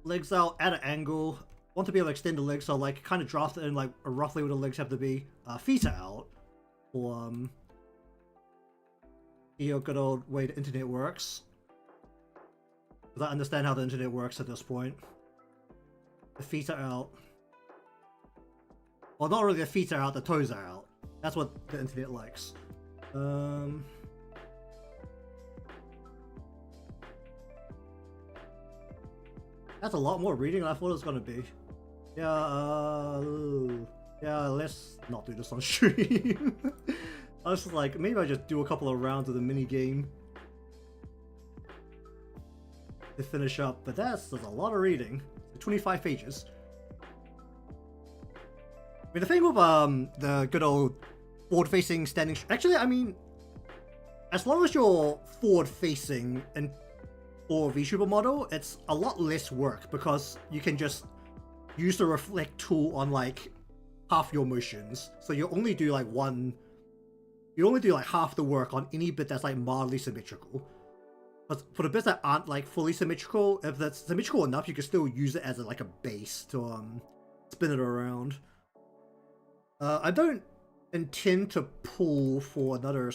legs out at an angle. Want to be able to extend the legs, so like kind of draft it in like roughly where the legs have to be. Feet are out, or the good old way the internet works. Because I understand how the internet works at this point. The feet are out. Well, not really the feet are out, the toes are out. That's what the internet likes. That's a lot more reading than I thought it was gonna be. Yeah, yeah, let's not do this on stream. I was just like, maybe I just do a couple of rounds of the mini game to finish up, but that's a lot of reading. 25 pages. I mean, the thing with the good old forward-facing standing. Actually, I mean, as long as you're forward-facing and for VTuber model, it's a lot less work because you can just use the reflect tool on like half your motions. So you only do like half the work on any bit that's like mildly symmetrical. But for the bits that aren't like fully symmetrical, if that's symmetrical enough, you can still use it as like a base to spin it around. I don't intend to pull for another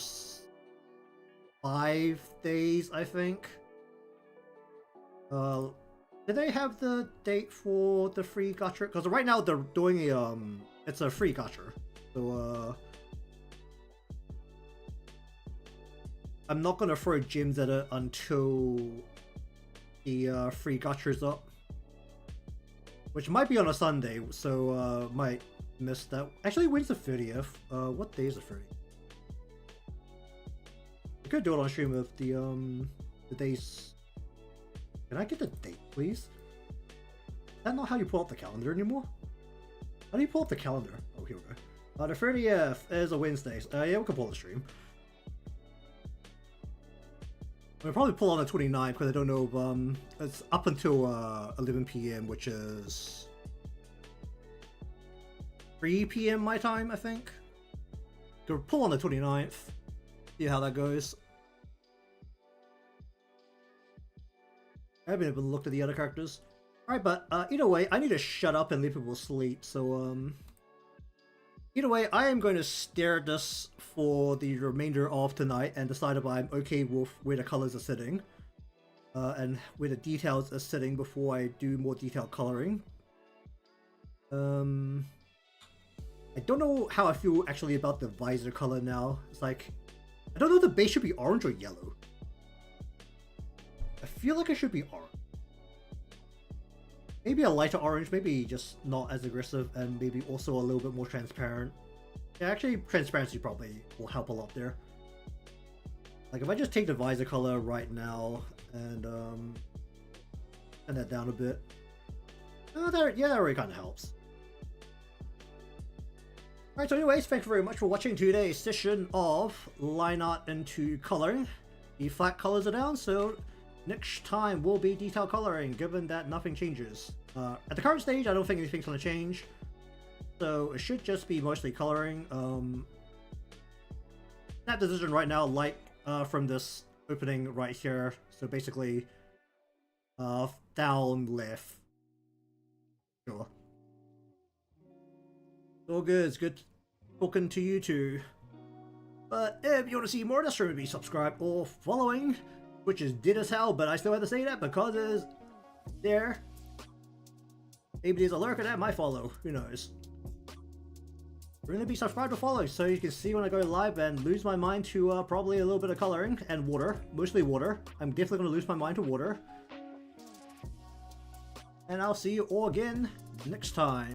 5 days, I think. Did they have the date for the free gacha? Because right now they're doing a it's a free gacha. So I'm not gonna throw gems at it until the free gacha is up, which might be on a Sunday. So might miss that. Actually, when's the 30th? What day is the 30th? I could do it on stream of the days. Can I get the date, please? Is that not how you pull up the calendar anymore? How do you pull up the calendar? Oh, here we go. The 30th is a Wednesday. Yeah, we can pull the stream. We'll probably pull on the 29th because I don't know if it's up until 11 p.m., which is 3 p.m. my time, I think. Go pull on the 29th. See how that goes. I haven't even looked at the other characters. Alright, but either way, I need to shut up and leave people sleep, so either way, I am going to stare at this for the remainder of tonight and decide if I'm okay with where the colors are sitting. And where the details are sitting before I do more detailed coloring. I don't know how I feel actually about the visor color now. It's like, I don't know if the base should be orange or yellow. I feel like it should be orange. Maybe a lighter orange, maybe just not as aggressive, and maybe also a little bit more transparent. Yeah, actually, transparency probably will help a lot there. Like, if I just take the visor color right now and turn that down a bit. Oh, yeah, that already kind of helps. Alright, so anyways, thank you very much for watching today's session of line art into coloring. The flat colors are down, so next time will be detail coloring, given that nothing changes. At the current stage, I don't think anything's going to change, so it should just be mostly coloring. Snap decision right now, light from this opening right here, so basically down left, Sure. It's all good. It's good talking to you too. But if you want to see more of this, remember to be subscribed or following, which is dead as hell, but I still have to say that because it's there. Maybe there's a lurker that might follow. Who knows? Remember to be subscribed or follow so you can see when I go live and lose my mind to probably a little bit of coloring and water. Mostly water. I'm definitely going to lose my mind to water. And I'll see you all again next time.